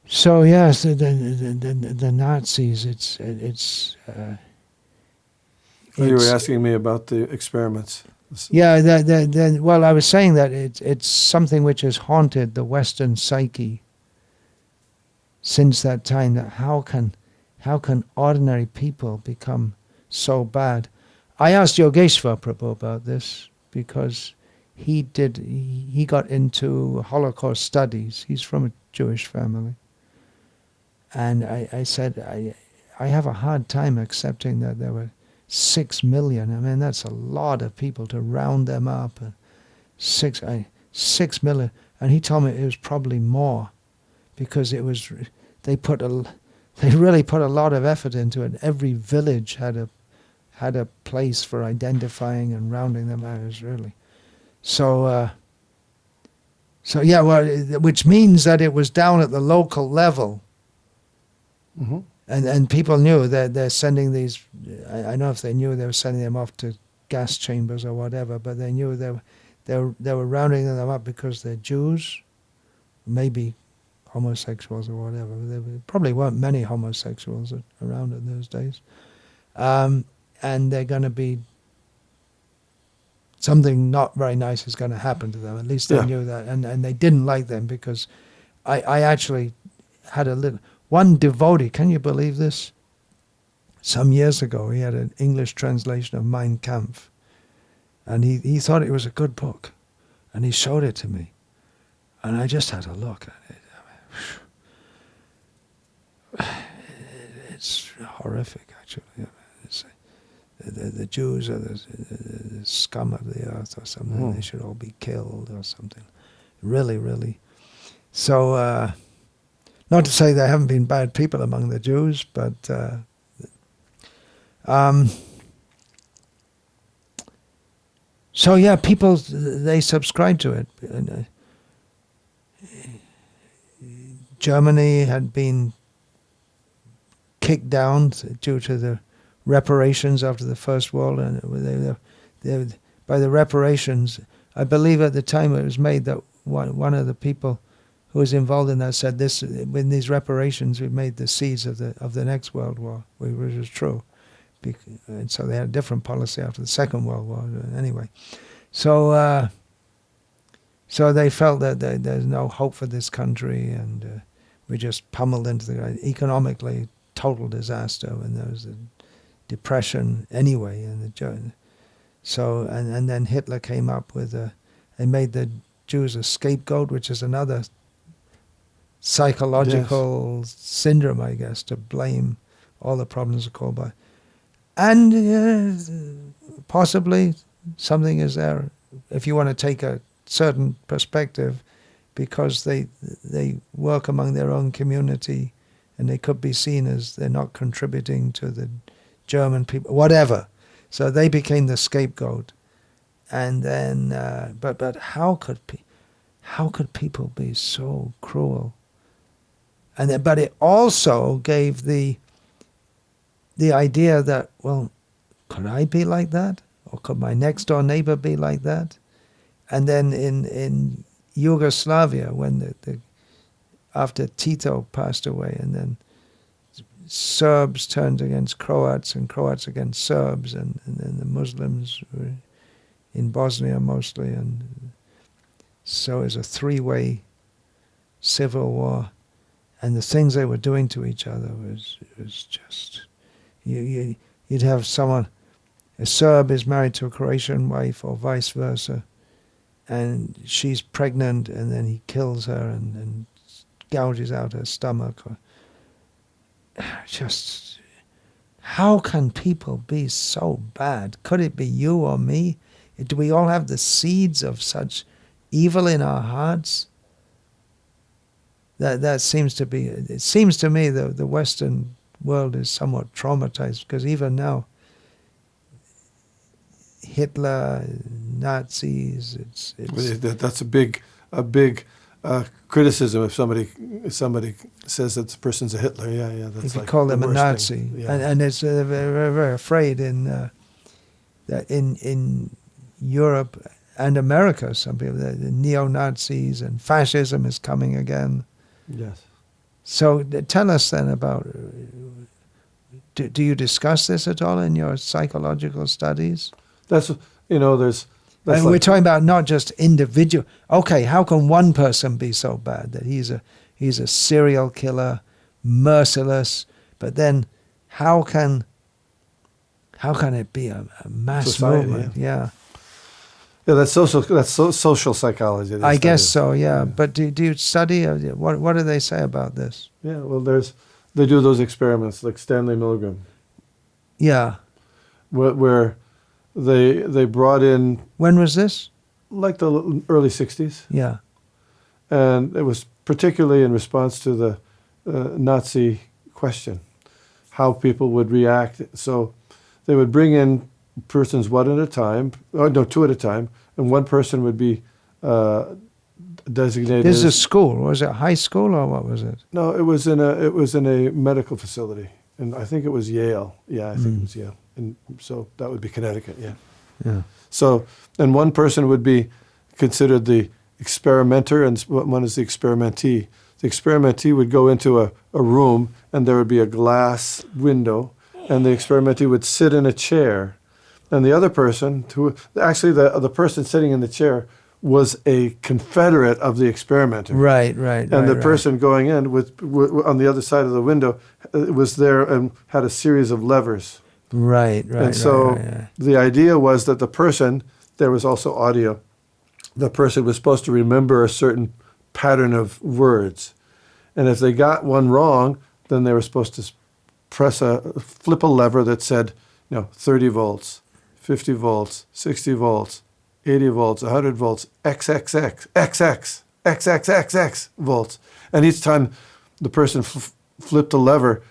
So yes, the Nazis. You were asking me about the experiments. Yeah, well, I was saying that it's something which has haunted the Western psyche since that time. That how can ordinary people become so bad? I asked Yogeshwar Prabhu about this because he got into Holocaust studies. He's from a Jewish family, and I said I have a hard time accepting that there were 6 million. I mean, that's a lot of people to round them up. 6 million. And he told me it was probably more because they really put a lot of effort into it. Every village had a place for identifying and rounding them out. It was really. So yeah, well, which means that it was down at the local level. Mm-hmm. And people knew that they're sending these. I don't know if they knew they were sending them off to gas chambers or whatever, but they knew they were rounding them up because they're Jews, maybe homosexuals or whatever. There probably weren't many homosexuals around in those days, and they're going to be something not very nice is going to happen to them. At least they knew that, and they didn't like them because I actually had one devotee, can you believe this? Some years ago, he had an English translation of Mein Kampf, and he thought it was a good book, and he showed it to me, and I just had a look at it. it's horrific, actually. It's, the Jews are the scum of the earth or something. They should all be killed or something. Really, really. So, not to say there haven't been bad people among the Jews, but so yeah, people, they subscribe to it. And, Germany had been kicked down due to the reparations after the First World, and by the reparations, I believe at the time it was made that one of the people who was involved in that said, "This, with these reparations, we've made the seeds of the next World War," which was true. And so they had a different policy after the Second World War. Anyway, so they felt that there's no hope for this country, and we just pummeled into the economically total disaster, and there was a depression anyway. So then Hitler came up with they made the Jews a scapegoat, which is another psychological syndrome, I guess, to blame all the problems are caused by. And possibly something is there, if you want to take a certain perspective, because they work among their own community, and they could be seen as they're not contributing to the German people, whatever. So they became the scapegoat. And then, but how could people be so cruel? And then, but it also gave the idea that, well, could I be like that, or could my next door neighbor be like that? And then in Yugoslavia, when after Tito passed away, and then Serbs turned against Croats and Croats against Serbs, and then the Muslims were in Bosnia mostly, and so it was a three-way civil war, and the things they were doing to each other was just, you'd have someone, a Serb is married to a Croatian wife or vice versa, and she's pregnant, and then he kills her and gouges out her stomach. Just, how can people be so bad? Could it be you or me? Do we all have the seeds of such evil in our hearts? That seems to be, it seems to me that the Western world is somewhat traumatized, because even now, Hitler, Nazis, that's a big criticism if somebody says that the person's a Hitler. Yeah, that's if you like call them a Nazi, thing. Yeah. and it's very, very afraid that in Europe and America, some people, the neo-Nazis and fascism is coming again. Yes. So tell us then about, do you discuss this at all in your psychological studies? That's, there's... And we're talking about not just individual. Okay, how can one person be so bad that he's a serial killer, merciless? But then, how can it be a mass society, movement? Yeah. Yeah, that's social psychology. I guess so. Yeah. But do you study? What do they say about this? Yeah. Well, they do those experiments like Stanley Milgram. Yeah. Where they brought in... When was this? Like the early 60s. Yeah. And it was particularly in response to the Nazi question, how people would react. So they would bring in persons two at a time, and one person would be designated. This is a school. Was it high school or what was it? No, it was in a medical facility, and I think it was Yale. Yeah, I think it was Yale. And so that would be Connecticut, yeah. Yeah. So, and one person would be considered the experimenter, and one is the experimentee. The experimentee would go into a room, and there would be a glass window, and the experimentee would sit in a chair. And the other person, the person sitting in the chair was a confederate of the experimenter. Right. And the person going in on the other side of the window was there and had a series of levers. Right. And so the idea was that the person, there was also audio, the person was supposed to remember a certain pattern of words. And if they got one wrong, then they were supposed to flip a lever that said, 30 volts, 50 volts, 60 volts, 80 volts, 100 volts, XXX, XX, XXXX volts. And each time the person flipped a lever,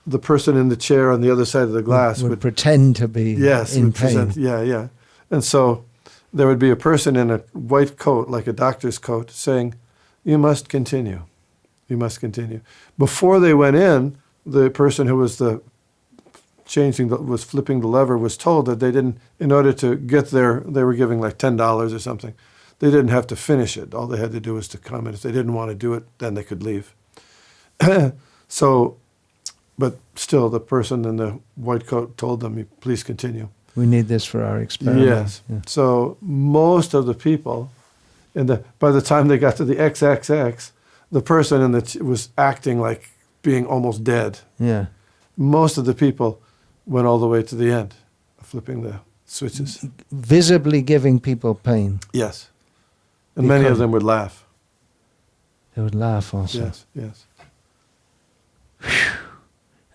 the person in the chair on the other side of the glass would pretend to be in pain. Yeah. And so there would be a person in a white coat, like a doctor's coat, saying, you must continue. You must continue. Before they went in, the person who was was flipping the lever was told that they didn't, in order to get there, they were giving like $10 or something. They didn't have to finish it. All they had to do was to come, and if they didn't want to do it, then they could leave. But still, the person in the white coat told them, please continue. We need this for our experiment. Yes. Yeah. So most of the people, by the time they got to the XXX, the person was acting like being almost dead. Yeah. Most of the people went all the way to the end, flipping the switches. Visibly giving people pain. Yes. And many of them would laugh. They would laugh also. Yes.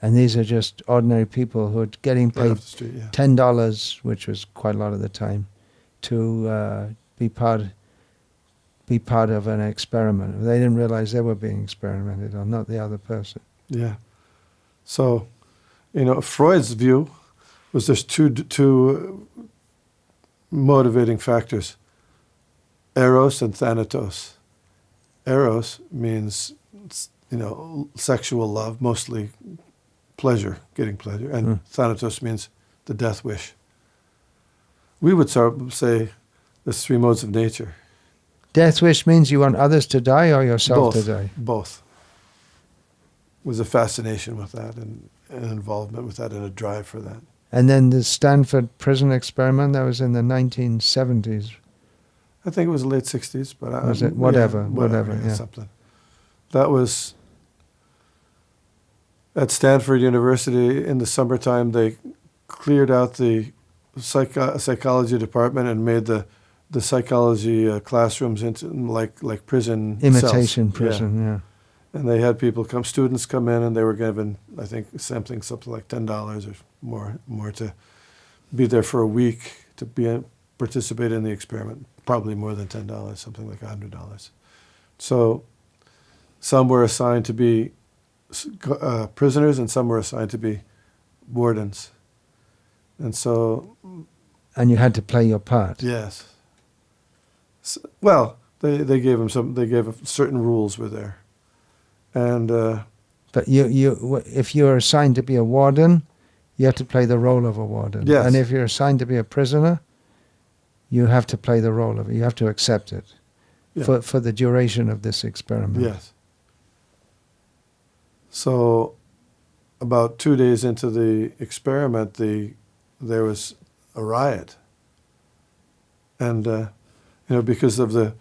And these are just ordinary people who are getting paid right off the street, yeah. $10, which was quite a lot of the time, to be part of an experiment. They didn't realize they were being experimented on, not the other person. Yeah. So, Freud's view was there's two motivating factors, eros and thanatos. Eros means, sexual love, mostly pleasure, getting pleasure, and thanatos means the death wish. We would say there's three modes of nature. Death wish means you want others to die or yourself to die? Both. Was a fascination with that and an involvement with that and a drive for that. And then the Stanford prison experiment, that was in the 1970s. I think it was the late 60s, but was it? Whatever, yeah. Something. That was at Stanford University in the summertime. They cleared out the psychology department and made the psychology classrooms into like prison imitation cells. Prison, yeah. And they had students come in, and they were given, I think, something like $10 or more to be there for a week to participate in the experiment. Probably more than $10, something like $100. So some were assigned to be prisoners, and some were assigned to be wardens. And so... And you had to play your part. Yes. So, well, they gave them certain rules were there. And but if you're assigned to be a warden, you have to play the role of a warden. Yes. And if you're assigned to be a prisoner, you have to play the role of it. You have to accept it for the duration of this experiment. Yes. So about 2 days into the experiment, there was a riot. And, because of the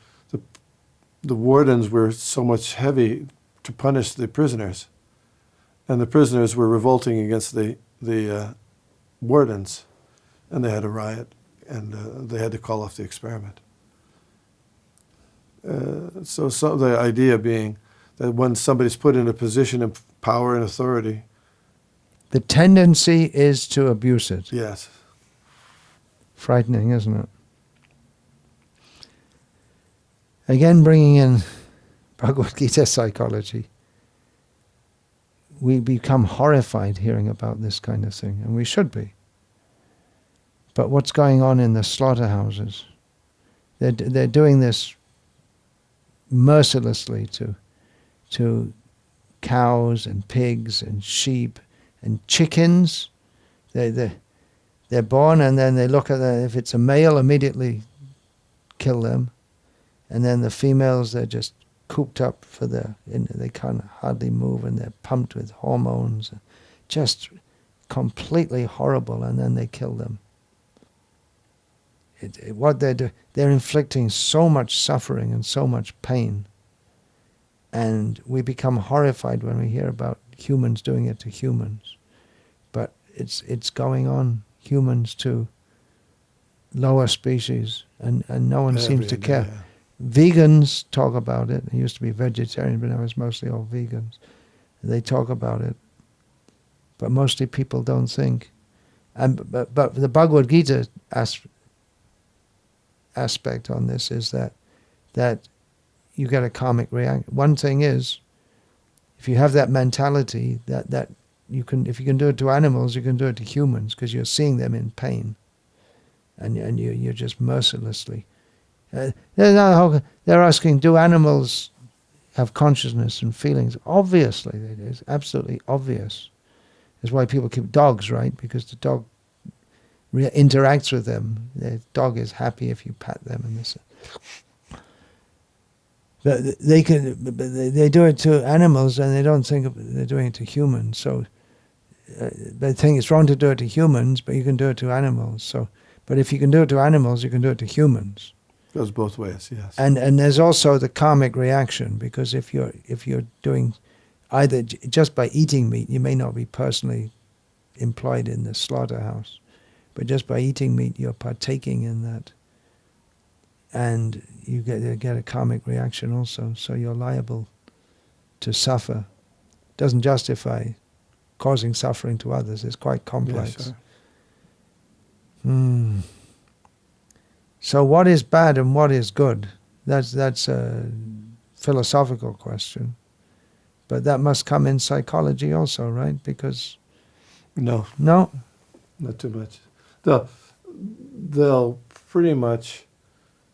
wardens were so much heavy to punish the prisoners, and the prisoners were revolting against the wardens, and they had a riot, and they had to call off the experiment. So the idea being that when somebody's put in a position of power and authority, the tendency is to abuse it. Yes. Frightening, isn't it? Again, bringing in Bhagavad-gita psychology, we become horrified hearing about this kind of thing, and we should be. But what's going on in the slaughterhouses? They're doing this mercilessly to cows and pigs and sheep and chickens. They're born, and then they look at if it's a male, immediately kill them, and then the females, they're just cooped up they can't hardly move, and they're pumped with hormones, just completely horrible, and then they kill them. What they're inflicting so much suffering and so much pain, and we become horrified when we hear about humans doing it to humans. But it's going on, humans to lower species, and no one seems to care. Yeah. Vegans talk about it. I used to be vegetarian, but now it's mostly all vegans. They talk about it. but mostly people don't think. But the Bhagavad-gita aspect on this is that you get a karmic reaction. One thing is, if you have that mentality that you can, if you can do it to animals, you can do it to humans, because you're seeing them in pain, and you're just mercilessly. They're asking, do animals have consciousness and feelings? Obviously they do. It's absolutely obvious. That's why people keep dogs, right? Because the dog interacts with them. The dog is happy if you pat them and this. But they do it to animals, and they don't think they're doing it to humans. So they think it's wrong to do it to humans, but you can do it to animals. So, but if you can do it to animals, you can do it to humans. Goes both ways, yes. And there's also the karmic reaction, because if you're doing either just by eating meat, you may not be personally employed in the slaughterhouse, but just by eating meat, you're partaking in that, and you get a karmic reaction also. So you're liable to suffer. Doesn't justify causing suffering to others. It's quite complex. Yeah, sure. So what is bad and what is good? That's a philosophical question. But that must come in psychology also, right? Because No, not too much. They'll pretty much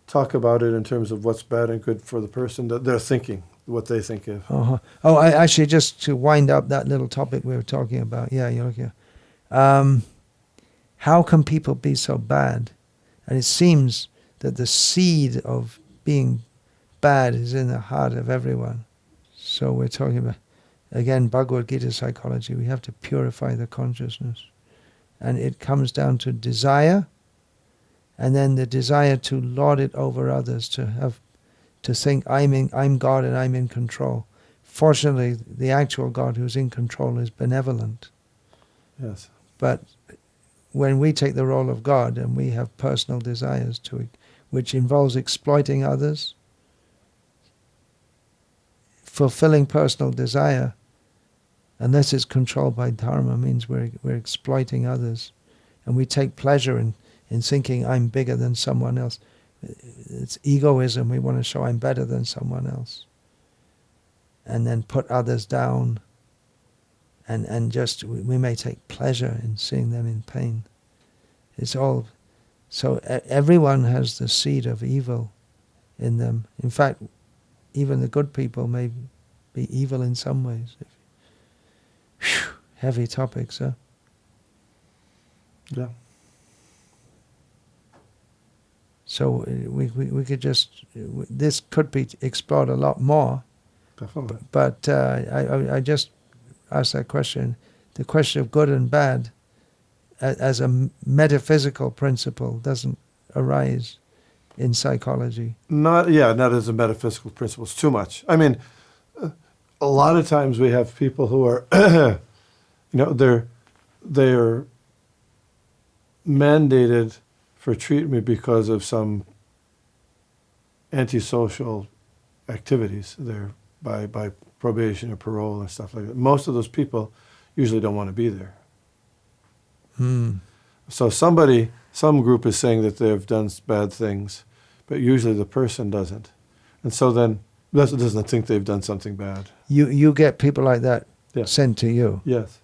talk about it in terms of what's bad and good for the person that they're thinking, what they think of. Uh-huh. Oh, I actually, just to wind up that little topic we were talking about. Yeah, you're looking. How can people be so bad? And it seems that the seed of being bad is in the heart of everyone. So we're talking about, again, Bhagavad-gita psychology. We have to purify the consciousness. And it comes down to desire, and then the desire to lord it over others, to think I'm God and I'm in control. Fortunately, the actual God who's in control is benevolent. Yes. But when we take the role of God and we have personal desires which involves exploiting others, fulfilling personal desire, unless it's controlled by dharma, means we're exploiting others, and we take pleasure in thinking I'm bigger than someone else. It's egoism. We want to show I'm better than someone else, and then put others down. And just, we may take pleasure in seeing them in pain. It's all, so everyone has the seed of evil in them. In fact, even the good people may be evil in some ways. Whew, heavy topics, huh? Yeah. So we could just, this could be explored a lot more. Definitely. But I just ask that question, the question of good and bad as a metaphysical principle doesn't arise in psychology. Not as a metaphysical principle. It's too much. I mean, a lot of times we have people who are, they're mandated for treatment because of some antisocial activities. They're by probation or parole and stuff like that. Most of those people usually don't want to be there. So some group is saying that they've done bad things, but usually the person doesn't. And so then doesn't think they've done something bad. You get people like that sent to you. Yes.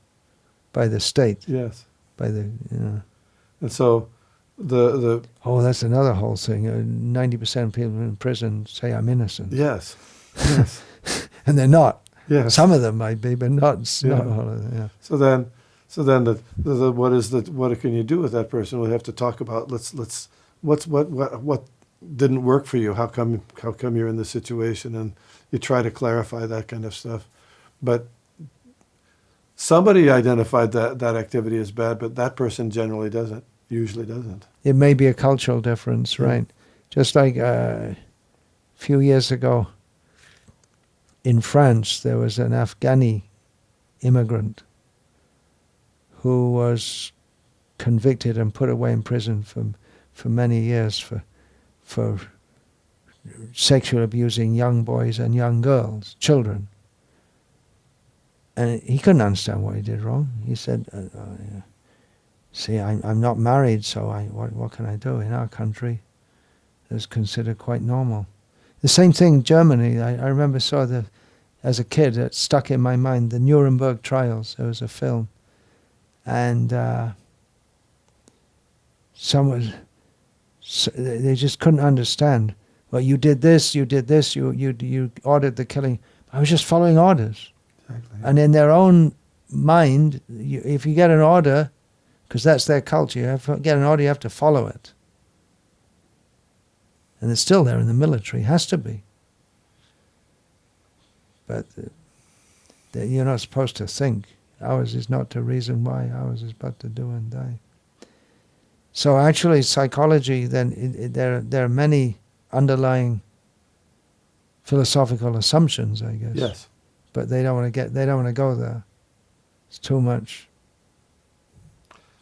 By the state. Yes. By the, And so the oh, that's another whole thing. 90% of people in prison say I'm innocent. Yes. Yes. And they're not. Yes. Some of them might be, but not all of them. Yeah. So then what can you do with that person? We'll have to talk about what didn't work for you? How come you're in this situation? And you try to clarify that kind of stuff. But somebody identified that activity as bad, but that person usually doesn't. It may be a cultural difference, right? Just like a few years ago in France, there was an Afghani immigrant who was convicted and put away in prison for many years for sexually abusing young boys and young girls, children. And he couldn't understand what he did wrong. He said, see, I'm not married, so what can I do? In our country, it's considered quite normal. The same thing in Germany. I remember as a kid, it stuck in my mind, the Nuremberg trials. There was a film. And they just couldn't understand. Well, you did this, you ordered the killing. I was just following orders. Exactly. And in their own mind, if you get an order, because that's their culture, you have to get an order, you have to follow it. And it's still there in the military, has to be. But you're not supposed to think. Ours is not to reason why, ours is but to do and die. So actually psychology, then there are many underlying philosophical assumptions, I guess. Yes. But they don't want to go there. It's too much.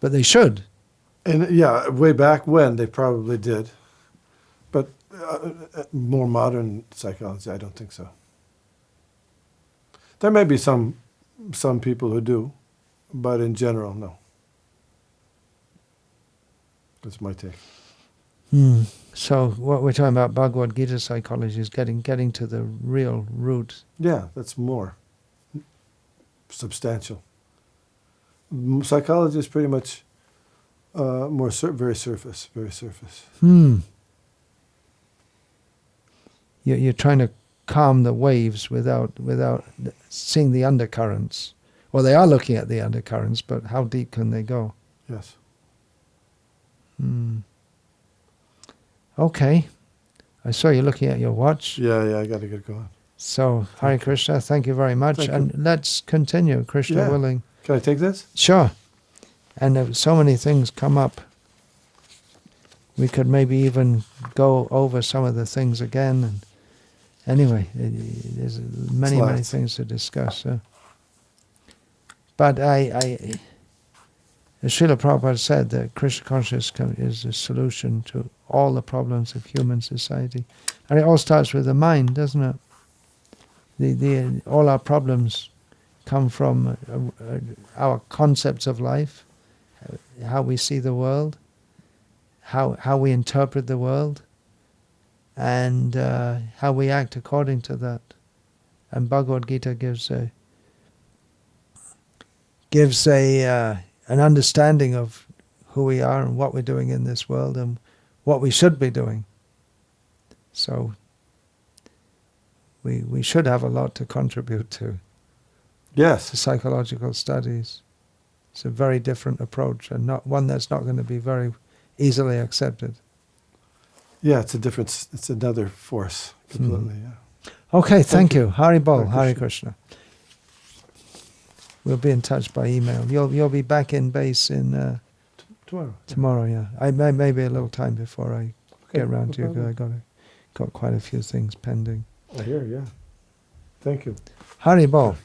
But they should. And yeah, way back when they probably did. But more modern psychology, I don't think so. There may be some people who do, but in general, no. That's my take. So what we're talking about, Bhagavad-gita psychology, is getting to the real root. Yeah, that's more substantial. Psychology is pretty much very surface. You're trying to calm the waves without seeing the undercurrents. Well, they are looking at the undercurrents, but how deep can they go? Yes. Okay. I saw you looking at your watch. Yeah, I got to get going. So, Hare Krishna, thank you very much. And let's continue, Krishna willing. Can I take this? Sure. And if so many things come up, we could maybe even go over some of the things again. And anyway, there's many things to discuss. But as Srila Prabhupada said, that Krishna consciousness is the solution to all the problems of human society. And it all starts with the mind, doesn't it? All our problems come from our concepts of life, how we see the world, how we interpret the world, and how we act according to that. And Bhagavad-gita gives an understanding of who we are and what we're doing in this world and what we should be doing. So we should have a lot to contribute to. Yes. To psychological studies. It's a very different approach and not one that's not going to be very easily accepted. Yeah, it's another force completely, yeah. Okay, thank you. Hari Bol, Hare Krishna. We'll be in touch by email. You'll be back in base in tomorrow. Tomorrow, yeah. I maybe a little time before I get around to you because I got quite a few things pending. I hear, yeah. Thank you. Hari Bol.